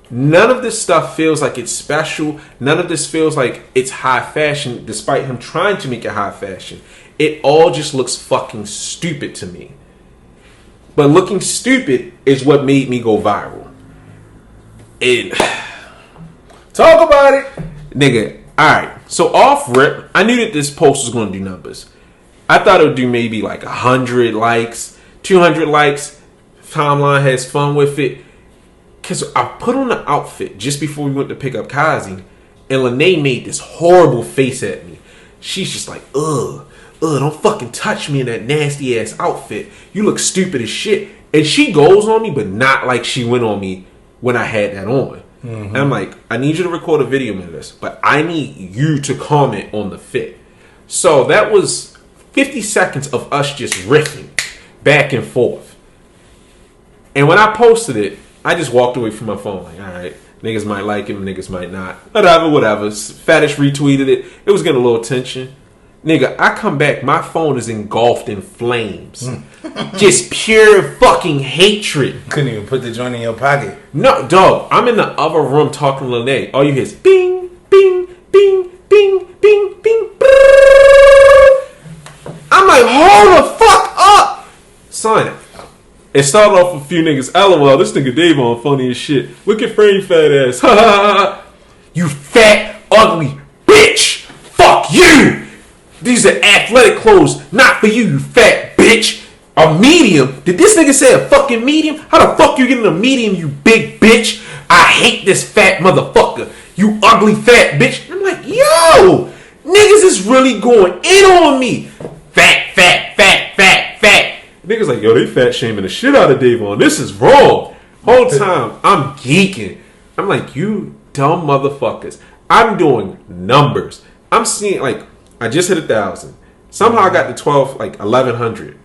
None of this stuff feels like it's special. None of this feels like it's high fashion, despite him trying to make it high fashion. It all just looks fucking stupid to me. But looking stupid is what made me go viral. Talk about it. Nigga, alright. So off rip, I knew that this post was going to do numbers. I thought it would do maybe like 100 likes, 200 likes. Timeline has fun with it. Because I put on the outfit just before we went to pick up Kazi, and Lene made this horrible face at me. She's just like, ugh, don't fucking touch me in that nasty ass outfit. You look stupid as shit. And she goes on me, but not like she went on me when I had that on. Mm-hmm. And I'm like, I need you to record a video of this, but I need you to comment on the fit. So that was 50 seconds of us just riffing back and forth. And when I posted it, I just walked away from my phone like, all right, niggas might like him, niggas might not. Whatever. Fatish retweeted it. It was getting a little attention. Nigga, I come back, my phone is engulfed in flames. Just pure fucking hatred. Couldn't even put the joint in your pocket. No, dog, I'm in the other room talking to Lene. All you hear is bing, bing, bing, bing, bing, bing, bing. I'm like, hold the fuck up. Son, it started off with a few niggas. LOL, this nigga Davon funny as shit. Look at Frame fat ass. Ha ha ha. You fat, ugly bitch. Fuck you. These are athletic clothes, not for you, you fat bitch. A medium? Did this nigga say a fucking medium? How the fuck you getting a medium, you big bitch? I hate this fat motherfucker. You ugly fat bitch. I'm like, yo, niggas is really going in on me. Fat, fat, fat, fat, fat. Niggas like, yo, they fat shaming the shit out of Davon. This is wrong. Whole time, I'm geeking. I'm like, you dumb motherfuckers. I'm doing numbers. I'm seeing, like, I just hit 1,000. Somehow I got to 1,100.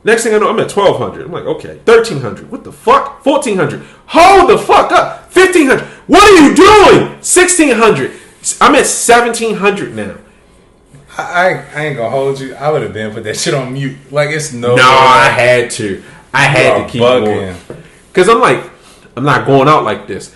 Next thing I know, I'm at 1,200. I'm like, okay, 1,300. What the fuck? 1,400. Hold the fuck up. 1,500. What are you doing? 1,600. I'm at 1,700 now. I ain't gonna hold you. I would have been put that shit on mute. Like, it's no. No, I had to. I had to keep going. Because I'm like, I'm not going out like this.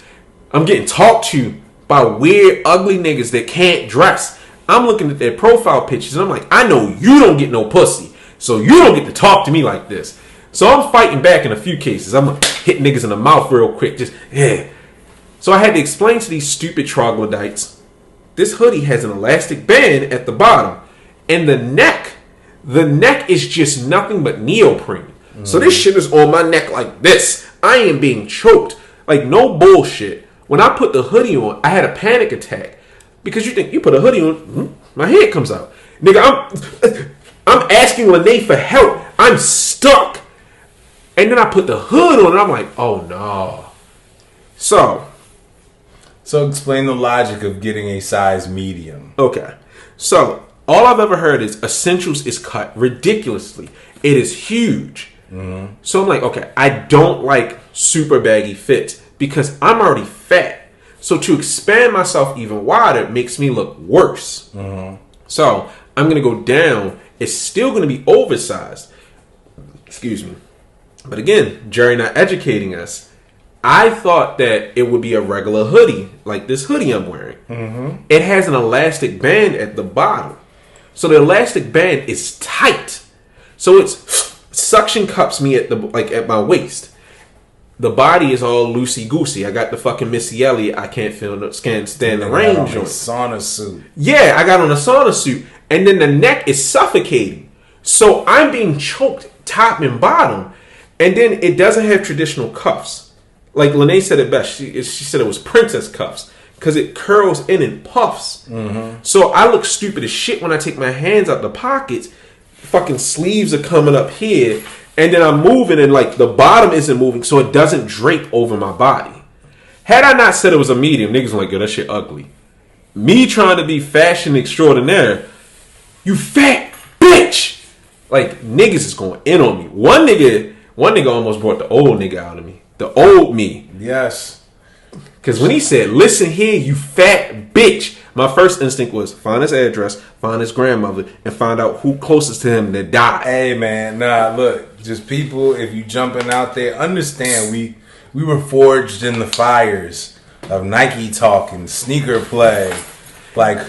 I'm getting talked to by weird, ugly niggas that can't dress. I'm looking at their profile pictures and I'm like, I know you don't get no pussy. So you don't get to talk to me like this. So I'm fighting back in a few cases. I'm like, hitting niggas in the mouth real quick. Just, yeah. So I had to explain to these stupid troglodytes, this hoodie has an elastic band at the bottom. And the neck is just nothing but neoprene. So this shit is on my neck like this. I am being choked. Like, no bullshit. When I put the hoodie on, I had a panic attack. Because you think, you put a hoodie on, my head comes out. Nigga, I'm asking Lene for help. I'm stuck. And then I put the hood on and I'm like, oh no. So, So explain the logic of getting a size medium. Okay. So, all I've ever heard is Essentials is cut ridiculously. It is huge. Mm-hmm. So I'm like, okay, I don't like super baggy fits because I'm already fat. So to expand myself even wider makes me look worse. Mm-hmm. So I'm going to go down. It's still going to be oversized. Excuse me. But again, Jerry not educating us. I thought that it would be a regular hoodie, like this hoodie I'm wearing. Mm-hmm. It has an elastic band at the bottom. So the elastic band is tight. So it's suction cups me at at my waist. The body is all loosey goosey. I got the fucking Missy Elliott. I can't stand the range on it. Sauna suit. Yeah, I got on a sauna suit, and then the neck is suffocating. So I'm being choked top and bottom, and then it doesn't have traditional cuffs. Like Lene said it best. She said it was princess cuffs because it curls in and puffs. Mm-hmm. So I look stupid as shit when I take my hands out the pockets. Fucking sleeves are coming up here, and then I'm moving, and like the bottom isn't moving, so it doesn't drape over my body. Had I not said it was a medium, niggas were like, yo, that shit ugly. Me trying to be fashion extraordinaire, you fat bitch. Like niggas is going in on me. One nigga almost brought the old nigga out of me. The old me. Yes. Because when he said, listen here, you fat bitch, my first instinct was find his address, find his grandmother, and find out who closest to him that died. Hey, man. Nah, look. Just people, if you jumping out there, understand we were forged in the fires of Nike talk and sneaker play. Like,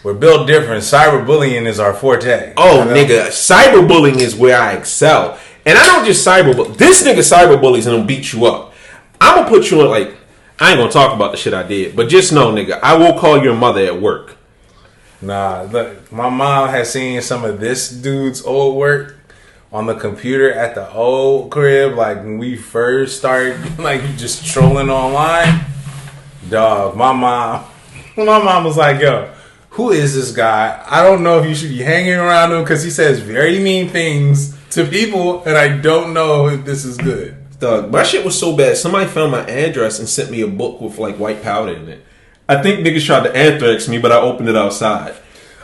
we're built different. Cyberbullying is our forte. Oh, nigga. Cyberbullying is where I excel. And I don't just cyberbully. This nigga cyberbullies and he'll beat you up. I'm going to put you in, like, I ain't going to talk about the shit I did. But just know, nigga, I will call your mother at work. Nah, look, my mom has seen some of this dude's old work on the computer at the old crib. Like, when we first started, like, just trolling online. Dog, my mom was like, yo, who is this guy? I don't know if you should be hanging around him because he says very mean things to people, and I don't know if this is good. Dog, my shit was so bad. Somebody found my address and sent me a book with like white powder in it. I think niggas tried to anthrax me, but I opened it outside.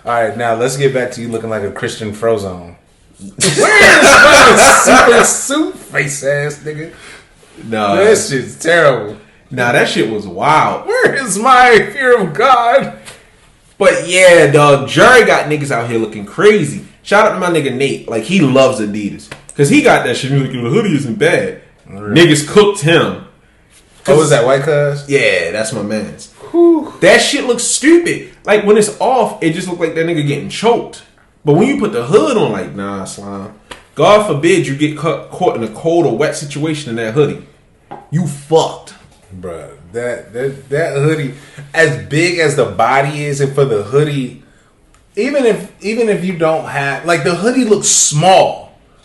All right, now let's get back to you looking like a Christian Frozone. Where's my super suit face ass nigga? Nah, that shit's terrible. Nah, that shit was wild. Where is my fear of God? But yeah, dog, Jerry got niggas out here looking crazy. Shout out to my nigga Nate. Like, he loves Adidas. Because he got that shit. He was like, the hoodie isn't bad. Right. Niggas cooked him. Oh, was that white cuz? Yeah, that's my man's. Whew. That shit looks stupid. Like, when it's off, it just look like that nigga getting choked. But when you put the hood on, like, nah, slime. God forbid you get caught in a cold or wet situation in that hoodie. You fucked. Bruh, that hoodie, as big as the body is, and for the hoodie, even if you don't have, like, the hoodie looks small.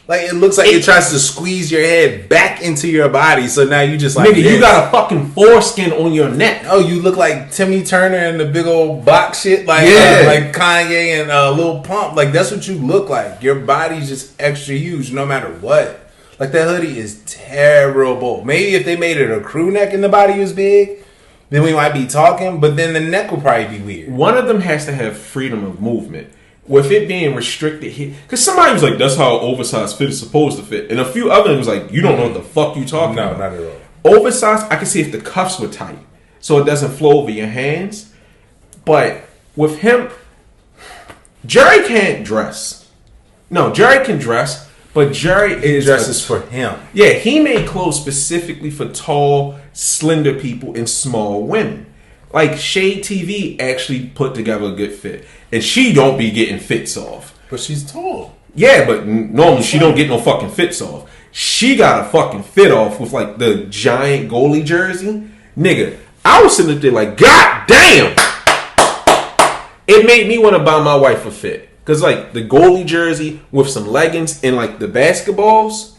Like, it looks like it tries to squeeze your head back into your body. So now you just like, nigga, you got a fucking foreskin on your neck. Oh, you look like Timmy Turner and the big old box shit. Like, like Kanye and Lil Pump. Like, that's what you look like. Your body's just extra huge no matter what. Like, that hoodie is terrible. Maybe if they made it a crew neck and the body was big, then we might be talking. But then the neck will probably be weird. One of them has to have freedom of movement. With it being restricted here, because somebody was like, that's how an oversized fit is supposed to fit. And a few other was like, you don't know what the fuck you talking about. No, not at all. Oversized, I can see if the cuffs were tight. So it doesn't flow over your hands. But with him, Jerry can't dress. No, Jerry can dress, but Jerry is... dresses for him. Yeah, he made clothes specifically for tall, slender people and small women. Like, Shade TV actually put together a good fit. And she don't be getting fits off. But she's tall. Yeah, but normally she don't get no fucking fits off. She got a fucking fit off with, like, the giant goalie jersey. Nigga, I was sitting there like, God damn! It made me want to buy my wife a fit. Because, like, the goalie jersey with some leggings and, like, the basketballs,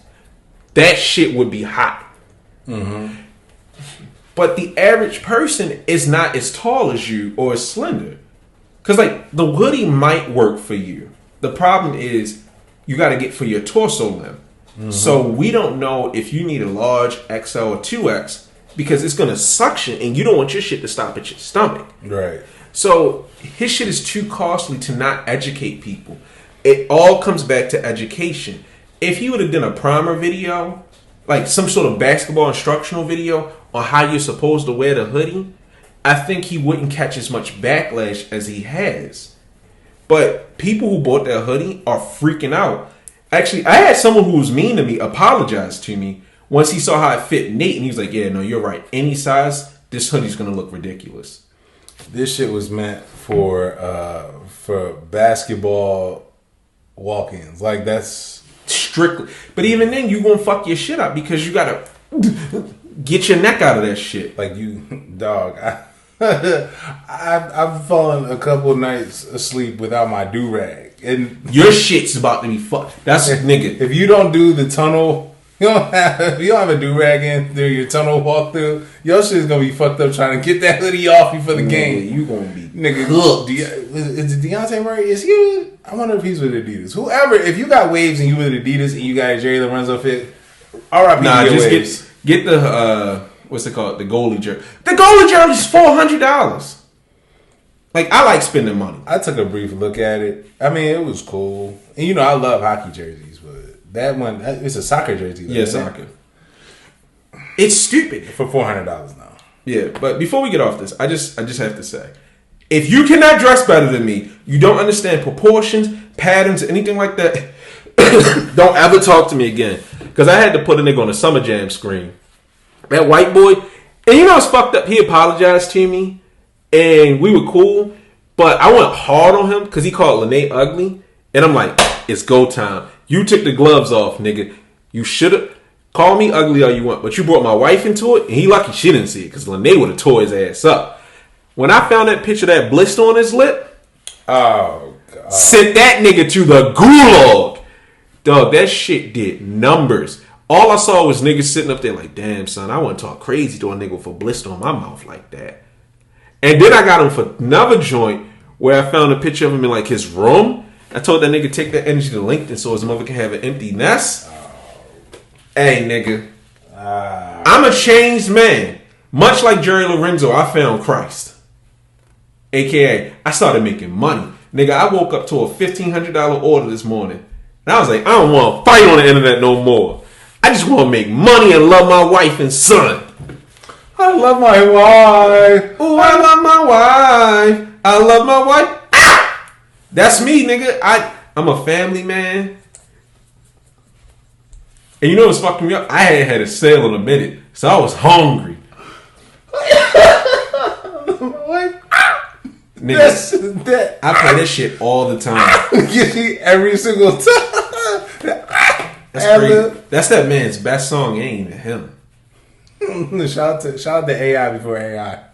that shit would be hot. Mm-hmm. But the average person is not as tall as you or as slender. Because, like, the hoodie might work for you. The problem is you got to get for your torso length. Mm-hmm. So we don't know if you need a large XL or 2X because it's gonna suction, and you don't want your shit to stop at your stomach. Right. So his shit is too costly to not educate people. It all comes back to education. If he would have done a primer video, like some sort of basketball instructional video on how you're supposed to wear the hoodie, I think he wouldn't catch as much backlash as he has. But people who bought that hoodie are freaking out. Actually, I had someone who was mean to me apologize to me once he saw how it fit Nate, and he was like, yeah, no, you're right. Any size, this hoodie's going to look ridiculous. This shit was meant for basketball walk-ins. Like, that's strictly. But even then, you gonna fuck your shit up because you gotta get your neck out of that shit. Like, you, dog. I've fallen a couple nights asleep without my do-rag, and your shit's about to be fucked. That's nigga. If you don't do the tunnel. If you don't have a do-rag in through your tunnel walkthrough, your shit's gonna be fucked up trying to get that hoodie off before the game. You gonna be nigga cooked. Is it Deontay Murray? Is he? I wonder if he's with Adidas. Whoever, if you got waves and you with Adidas and you got a Jerry Lorenzo fit, R.I.P. Nah, just get the what's it called? The goalie jersey. The goalie jersey's $400. Like, I like spending money. I took a brief look at it. I mean, it was cool, and you know I love hockey jerseys, but that one, it's a soccer jersey. Yeah, soccer. It's stupid for $400 now. Yeah, but before we get off this, I just have to say, if you cannot dress better than me, you don't understand proportions, patterns, anything like that, don't ever talk to me again. Because I had to put a nigga on a Summer Jam screen. That white boy, and you know what's fucked up? He apologized to me, and we were cool, but I went hard on him because he called Lene ugly, and I'm like, it's go time. You took the gloves off, nigga. You should have called me ugly all you want, but you brought my wife into it, and he lucky she didn't see it because Lene would have tore his ass up. When I found that picture of that blister on his lip, oh god, sent that nigga to the gulag. Dog, that shit did numbers. All I saw was niggas sitting up there like, damn, son, I want to talk crazy to a nigga with a blister on my mouth like that. And then I got him for another joint where I found a picture of him in like his room. I told that nigga take that energy to LinkedIn so his mother can have an empty nest. Hey, nigga. I'm a changed man. Much like Jerry Lorenzo, I found Christ. AKA, I started making money. Nigga, I woke up to a $1,500 order this morning. And I was like, I don't want to fight on the internet no more. I just want to make money and love my wife and son. I love my wife. Ooh, I love my wife. I love my wife. That's me, nigga. I'm a family man. And you know what's fucking me up? I hadn't had a sale in a minute, so I was hungry. Nigga, I play that shit all the time. Every single time. That's crazy. That's that man's best song. It ain't even him. Shout out to AI before AI.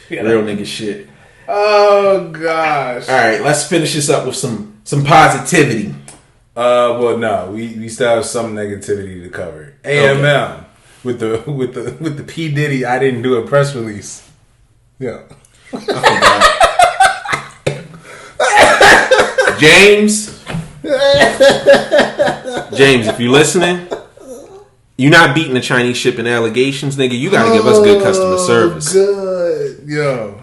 Real nigga shit. Oh gosh! All right, let's finish this up with some positivity. Well, no, we still have some negativity to cover. AMM with the P Diddy. I didn't do a press release. Yeah, James, if you listening, you're not beating the Chinese shipping allegations, nigga. You gotta give us good customer service. Good, yo.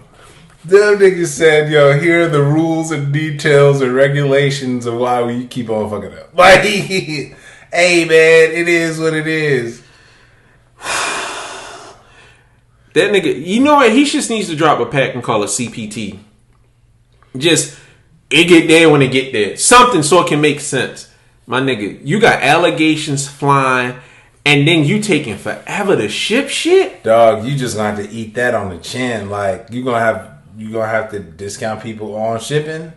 Them niggas said, yo, here are the rules and details and regulations of why we keep on fucking up. Like, hey, man, it is what it is. That nigga, you know what? He just needs to drop a pack and call it CPT. Just, it get there when it get there. Something so it can make sense. My nigga, you got allegations flying, and then you taking forever to ship shit? Dog, you just gonna have to eat that on the chin. Like, you're gonna have to discount people on shipping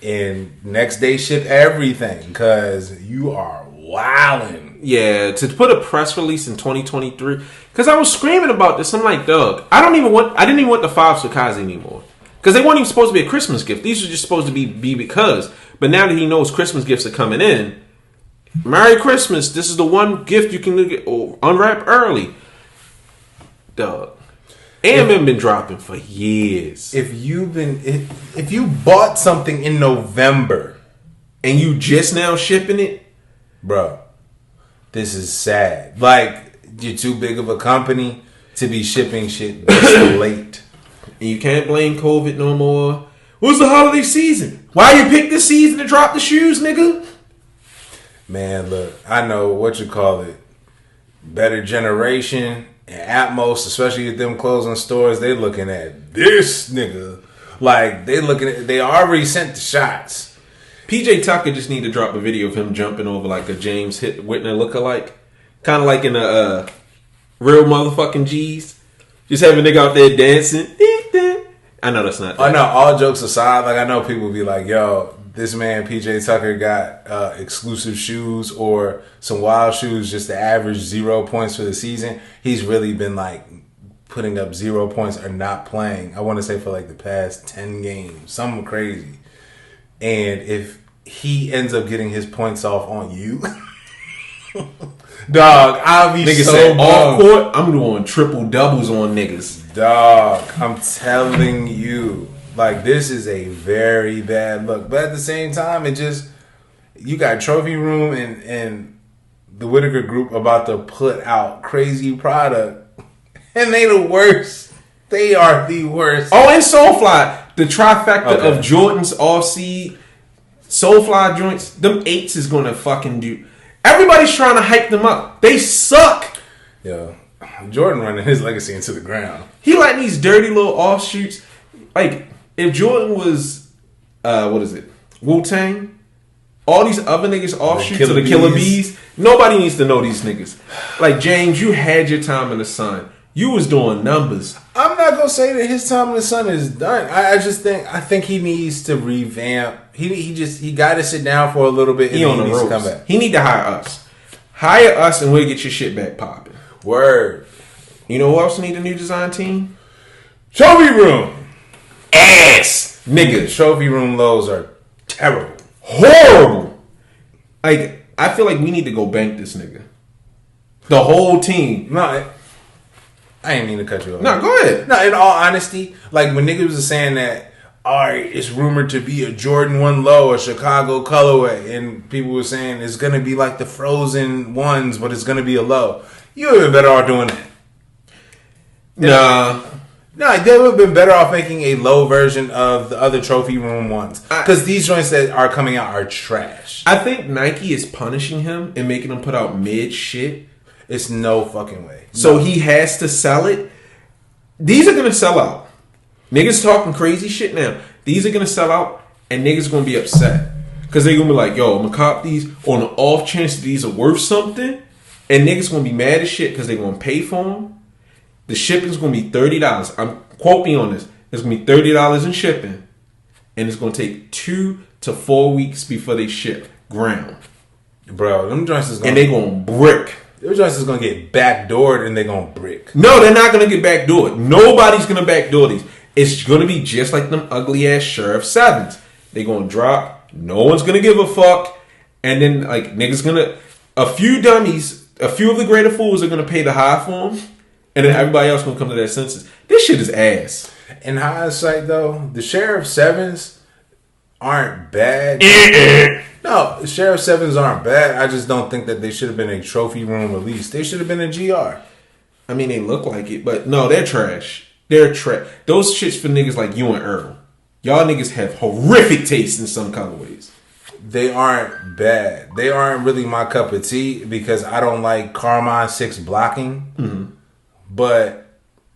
and next day ship everything because you are wilding. Yeah, to put a press release in 2023, because I was screaming about this. I'm like, Doug, I didn't even want the 5 Sukazi anymore because they weren't even supposed to be a Christmas gift. These were just supposed to be because. But now that he knows Christmas gifts are coming in, Merry Christmas. This is the one gift you can get unwrap early. Doug. AMM been dropping for years. If you bought something in November and you just now shipping it, bro, this is sad. Like, you're too big of a company. to be shipping shit this late. And you can't blame COVID no more. What's the holiday season? Why you pick this season to drop the shoes, nigga? Man, look, I know what you call it. Better generation and Atmos, especially with them closing stores, they looking at this nigga. Like, they already sent the shots. PJ Tucker just need to drop a video of him jumping over like a James Whitner lookalike. Kind of like in a real motherfucking G's. Just have a nigga out there dancing. I know that's not that. I know, all jokes aside, like I know people be like, yo, this man PJ Tucker got exclusive shoes or some wild shoes just to average 0 points for the season. He's really been like putting up 0 points or not playing. I want to say for like the past 10 games. Something crazy. And if he ends up getting his points off on you, dog, I'll be niggas so say bummed. all court, I'm doing triple doubles on niggas. Dog, I'm telling you. Like, this is a very bad look. But at the same time, it just... You got Trophy Room and the Whitaker Group about to put out crazy product. And they the worst. They are the worst. Oh, and Soulfly. The trifecta of Jordan's all-seed Soulfly joints. Them 8s is going to fucking do... Everybody's trying to hype them up. They suck. Yo, Jordan running his legacy into the ground. He like these dirty little offshoots. Like... If Jordan was, Wu-Tang, all these other niggas offshoots of the Killer Bees, nobody needs to know these niggas. Like, James, you had your time in the sun. You was doing numbers. I'm not going to say that his time in the sun is done. I think he needs to revamp. He got to sit down for a little bit and he on the needs ropes. to come back. He need to hire us. Hire us and we'll get your shit back popping. Word. You know who else need a new design team? Trophy Room. Ass niggas. Trophy Room lows are terrible. Horrible. Like, I feel like we need to go bank this nigga. The whole team. No, I ain't mean to cut you off. No, go ahead. No, in all honesty, like when niggas was saying that, all right, it's rumored to be a Jordan 1 low, a Chicago colorway, and people were saying it's going to be like the Frozen ones, but it's going to be a low. You would have been better off doing that. Nah. No, they would have been better off making a low version of the other Trophy Room ones. Because these joints that are coming out are trash. I think Nike is punishing him and making him put out mid shit. It's no fucking way. So he has to sell it. These are going to sell out. Niggas talking crazy shit now. These are going to sell out and niggas going to be upset. Because they're going to be like, yo, I'm going to cop these on the off chance that these are worth something. And niggas going to be mad as shit because they're going to pay for them. The shipping's going to be $30. Quote me on this. It's going to be $30 in shipping. And it's going to take 2 to 4 weeks before they ship ground. Bro, them joints is going to... And they going to brick. Them joints is going to get backdoored and they going to brick. No, they're not going to get backdoored. Nobody's going to backdoor these. It's going to be just like them ugly ass Sheriff 7s. They going to drop. No one's going to give a fuck. And then, like, niggas going to... A few dummies, a few of the greater fools are going to pay the high for them. And then everybody else gonna come to their senses. This shit is ass. In hindsight, though, the Sheriff 7s aren't bad. No, the Sheriff 7s aren't bad. I just don't think that they should have been a Trophy Room release. They should have been a GR. I mean, they look like it, but no, they're trash. They're trash. Those shits for niggas like you and Earl. Y'all niggas have horrific taste in some colorways. They aren't bad. They aren't really my cup of tea because I don't like Carmine 6 blocking. Mm-hmm. But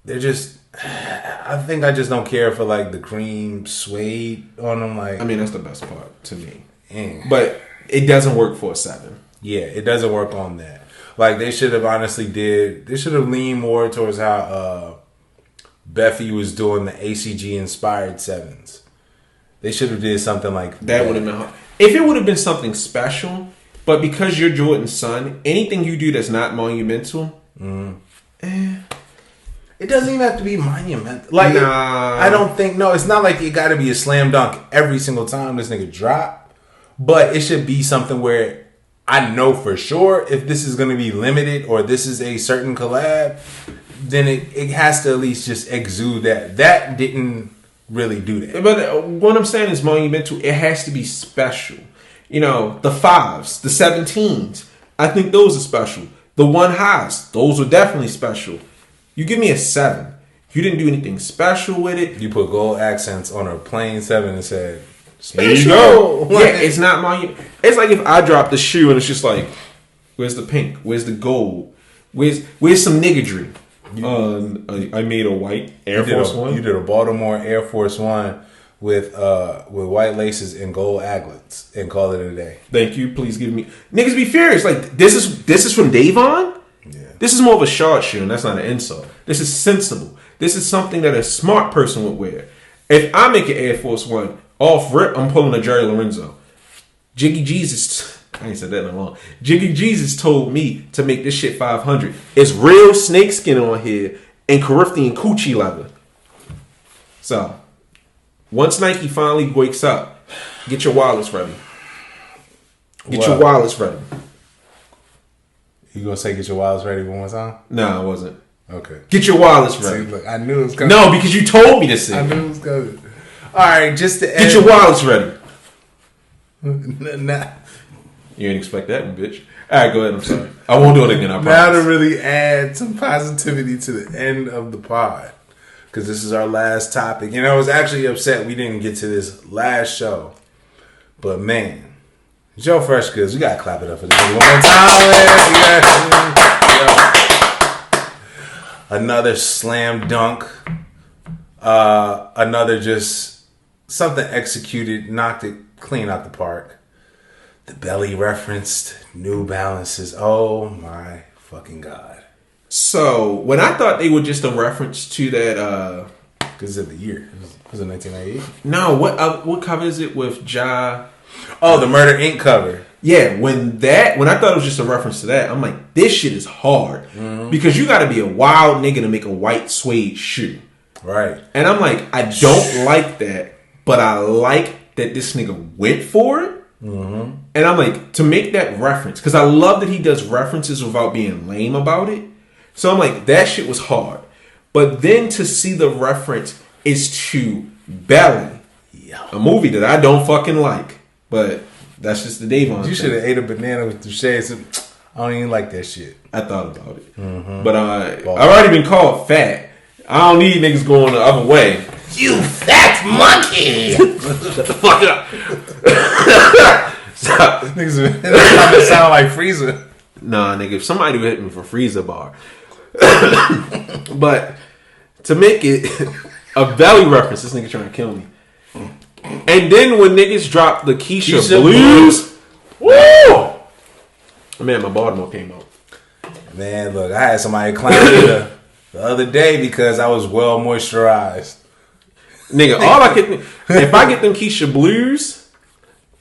they're just... I think I just don't care for like the cream suede on them. Like, I mean, that's the best part to me. Yeah. But it doesn't work for a 7. Yeah, it doesn't work on that. Like, they should have honestly they should have leaned more towards how Beffy was doing the ACG inspired 7s. They should have did something like that. That would have been hard. If it would have been something special, but because you're Jordan's son, anything you do that's not monumental, it doesn't even have to be monumental. Like, nah. I don't think, no, it's not like it got to be a slam dunk every single time this nigga drop. But it should be something where I know for sure if this is going to be limited or this is a certain collab, then it has to at least just exude that. That didn't really do that. But what I'm saying is monumental. It has to be special. You know, the 5s, the 17s. I think those are special. The 1 highs, those are definitely special. You give me a 7. You didn't do anything special with it. You put gold accents on a plain 7 and said, There you go. Yeah, it's not my. It's like if I drop the shoe and it's just like, where's the pink? Where's the gold? Where's some niggadry? I made a white Air Force One. You did a Baltimore Air Force One with white laces and gold aglets and call it a day. Thank you. Please give me niggas be furious. Like this is from Davon. Yeah. This is more of a short shoe, and that's not an insult. This is sensible. This is something that a smart person would wear. If I make an Air Force One off rip, I'm pulling a Jerry Lorenzo. Jiggy Jesus, I ain't said that in a long. Jiggy Jesus told me to make this shit 500. It's real snakeskin on here and Corinthian coochie leather. So, once Nike finally wakes up, get your wallets ready. Get your wallets ready. You gonna say get your wallets ready one more time? No, I wasn't. Okay. Get your wallets ready. See, look, I knew it was coming. No, because you told me to say. I knew it was coming. All right, just to Get your wallets ready. Nah. You didn't expect that, bitch. All right, go ahead. I'm sorry. I won't do it again. I promise. Now to really add some positivity to the end of the pod, because this is our last topic. And I was actually upset we didn't get to this last show. But man, Joe Fresh Goods, we gotta clap it up for this one more time. Another slam dunk. Another just something executed, knocked it clean out the park. The belly referenced New Balances. Oh my fucking god! So when I thought they were just a reference to that, Because of the year. Was it 1998? no, what cover is it with Ja? Oh, the Murder Inc. cover. Yeah, when I thought it was just a reference to that, I'm like, this shit is hard because you got to be a wild nigga to make a white suede shoe, Right. and I'm like, I don't like that, but I like that this nigga went for it. And I'm like, to make that reference, because I love that he does references without being lame about it. So I'm like, that shit was hard. But then to see the reference is to Belly, a movie that I don't fucking like. But that's just the Davon. You should have ate a banana with the shades. I don't even like that shit. I thought about it. But I've already been called fat. I don't need niggas going the other way. You fat monkey! Shut the fuck up. Niggas trying to sound like Freezer. Nah, nigga, if somebody would hit me for Freezer bar. But to make it a belly reference, this nigga trying to kill me. And then when niggas dropped the Keisha Blues, woo! Man, my Baltimore came out. Man, look, I had somebody clown me the other day because I was well moisturized. Nigga, all I could, if I get them Keisha Blues,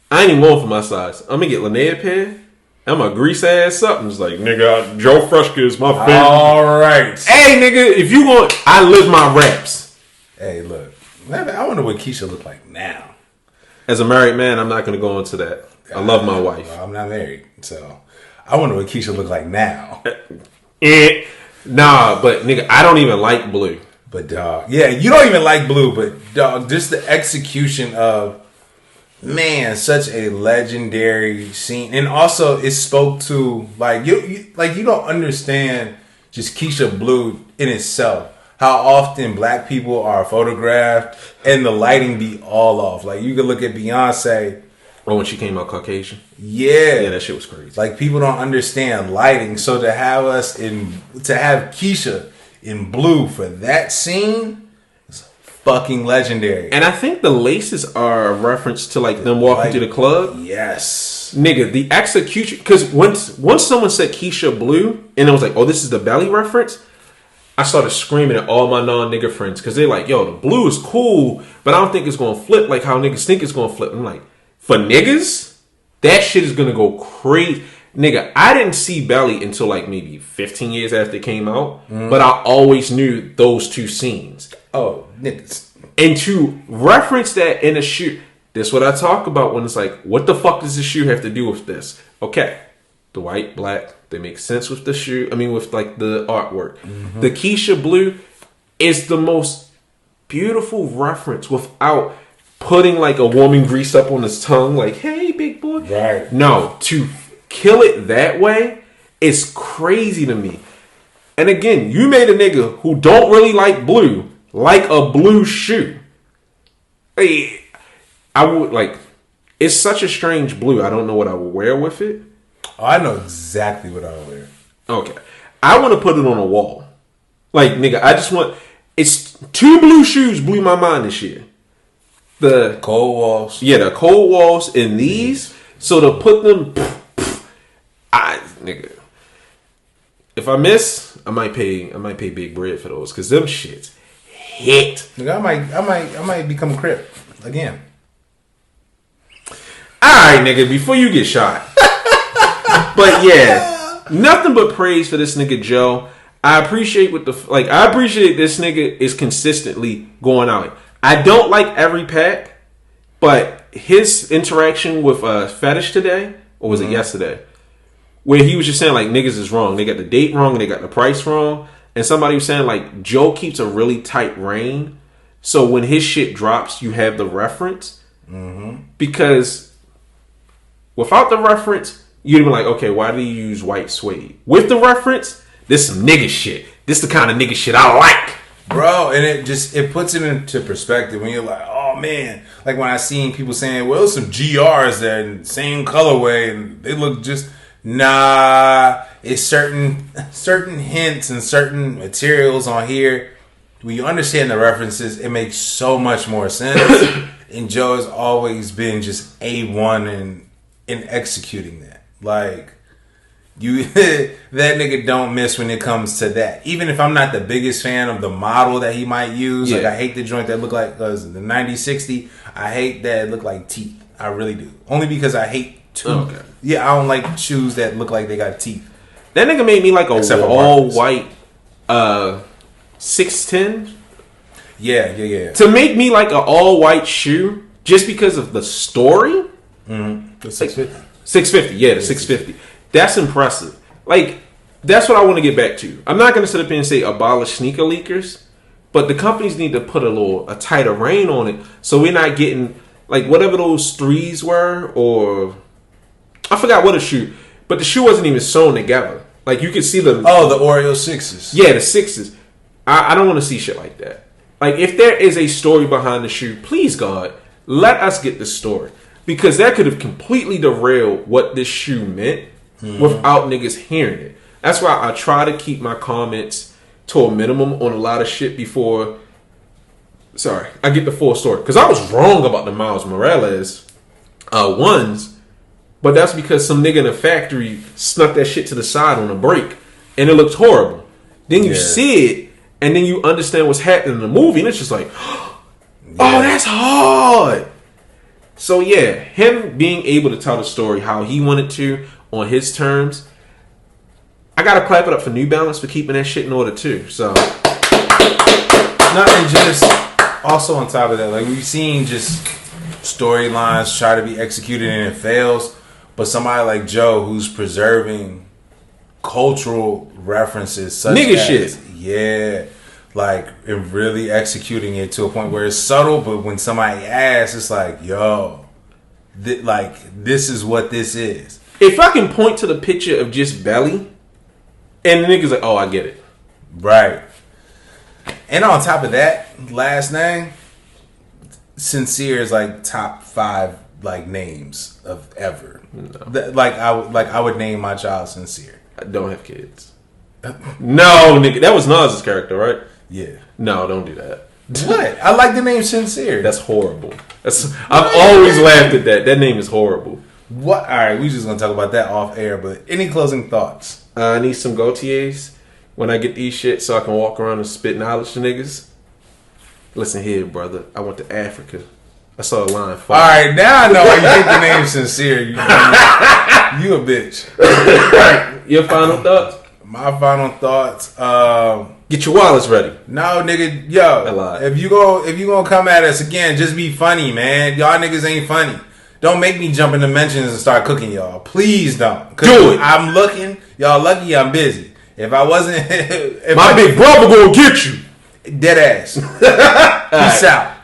I ain't even going for my size. I'm gonna get Linnea pair. I'm a grease ass something. It's like, nigga, Joe Fresh is my favorite. All right. Hey, nigga, if you want, I live my raps. Hey, look, I wonder what Keisha look like now. As a married man, I'm not gonna go into that. I love my wife. Well, I'm not married, so I wonder what Keisha look like now. Nah, but nigga, I don't even like blue. But dog, yeah, you don't even like blue, but dog, just the execution of, man, such a legendary scene, and also it spoke to like you don't understand just Keisha Blue in itself. How often black people are photographed and the lighting be all off. Like you could look at Beyonce. Or when she came out Caucasian. Yeah, that shit was crazy. Like people don't understand lighting, so to have Keisha in blue for that scene is fucking legendary. And I think the laces are a reference to like them walking to the club. Yes, nigga, the execution. Because once someone said Keisha Blue, and it was like, oh, this is the belly reference. I started screaming at all my non-nigga friends because they're like, yo, the blue is cool, but I don't think it's gonna flip like how niggas think it's gonna flip. I'm like, for niggas, that shit is gonna go crazy. Nigga, I didn't see Belly until like maybe 15 years after it came out, but I always knew those two scenes. Oh, niggas. And to reference that in a shoe, this is what I talk about when it's like, what the fuck does this shoe have to do with this? Okay, the white, black, they make sense with the shoe. I mean, with like the artwork. The Keisha Blue is the most beautiful reference without putting like a woman grease up on his tongue, like, hey, big boy. Right. No, to kill it that way is crazy to me. And again, you made a nigga who don't really like blue like a blue shoe. Hey, I would like. It's such a strange blue. I don't know what I would wear with it. Oh, I know exactly what I would wear. Okay, I want to put it on a wall. Like, nigga, I just want. It's 2 blue shoes blew my mind this year. The Cold walls. Yeah, the cold walls in these. So to put them, nigga. If I miss, I might pay big bread for those because them shits hit. Nigga, I might become a Crip again. All right, nigga. Before you get shot. But yeah, nothing but praise for this nigga Joe. I appreciate I appreciate this nigga is consistently going out. I don't like every pack, but his interaction with Fetish today, or was it yesterday, where he was just saying like niggas is wrong. They got the date wrong and they got the price wrong. And somebody was saying like Joe keeps a really tight rein, so when his shit drops, you have the reference. Because without the reference, you'd be like, okay, why do you use white suede? With the reference, this some nigga shit. This the kind of nigga shit I like. Bro, and it puts it into perspective when you're like, oh man. Like when I seen people saying, well, some GRs that in the same colorway and they look just it's certain hints and certain materials on here. When you understand the references, it makes so much more sense. And Joe has always been just A1 in executing that. Like that nigga don't miss when it comes to that. Even if I'm not the biggest fan of the model that he might use, like I hate the joint that look like the 9060. I hate that it look like teeth. I really do. Only because I hate tooth. Okay. Yeah, I don't like shoes that look like they got teeth. That nigga made me like a all white 610. Yeah. To make me like an all white shoe just because of the story. The 650. 650, yeah, the 650. That's impressive. Like, that's what I want to get back to. I'm not going to sit up here and say abolish sneaker leakers, but the companies need to put a tighter rein on it so we're not getting, like, whatever those threes were, or I forgot what a shoe, but the shoe wasn't even sewn together. Like, you could see the... Oh, the Oreo 6s. Yeah, the 6s. I don't want to see shit like that. Like, if there is a story behind the shoe, please, God, let us get the story. Because that could have completely derailed what this shoe meant without niggas hearing it. That's why I try to keep my comments to a minimum on a lot of shit before... Sorry, I get the full story. Because I was wrong about the Miles Morales ones, but that's because some nigga in a factory snuck that shit to the side on a break, and it looked horrible. Then you see it, and then you understand what's happening in the movie, and it's just like, oh, that's hard. So yeah, him being able to tell the story how he wanted to on his terms, I gotta clap it up for New Balance for keeping that shit in order too. So, nothing just also on top of that, like we've seen just storylines try to be executed and it fails, but somebody like Joe who's preserving cultural references, such nigga as, shit, like and really executing it to a point where it's subtle, but when somebody asks, it's like, yo, this is what this is. If I can point to the picture of just belly, and the nigga's like, oh, I get it. Right. And on top of that, last name, Sincere is like top 5 like names of ever. No. I would name my child Sincere. I don't have kids. No, nigga, that was Nas's character, right? Yeah. No, don't do that. What? I like the name Sincere. That's horrible. I've always laughed at that. That name is horrible. What? All right, we just gonna talk about that off air. But any closing thoughts? I need some Gaultiers when I get these shit, so I can walk around and spit knowledge to niggas. Listen here, brother. I went to Africa. I saw a line. All right, now I know why you think the name Sincere. You a bitch. Your final thoughts? My final thoughts. Get your wallets ready. No, nigga, yo. If you gonna come at us again, just be funny, man. Y'all niggas ain't funny. Don't make me jump into mentions and start cooking y'all. Please don't. Do it. I'm looking. Y'all lucky I'm busy. If I wasn't... My big brother gonna get you. Dead ass. Peace out.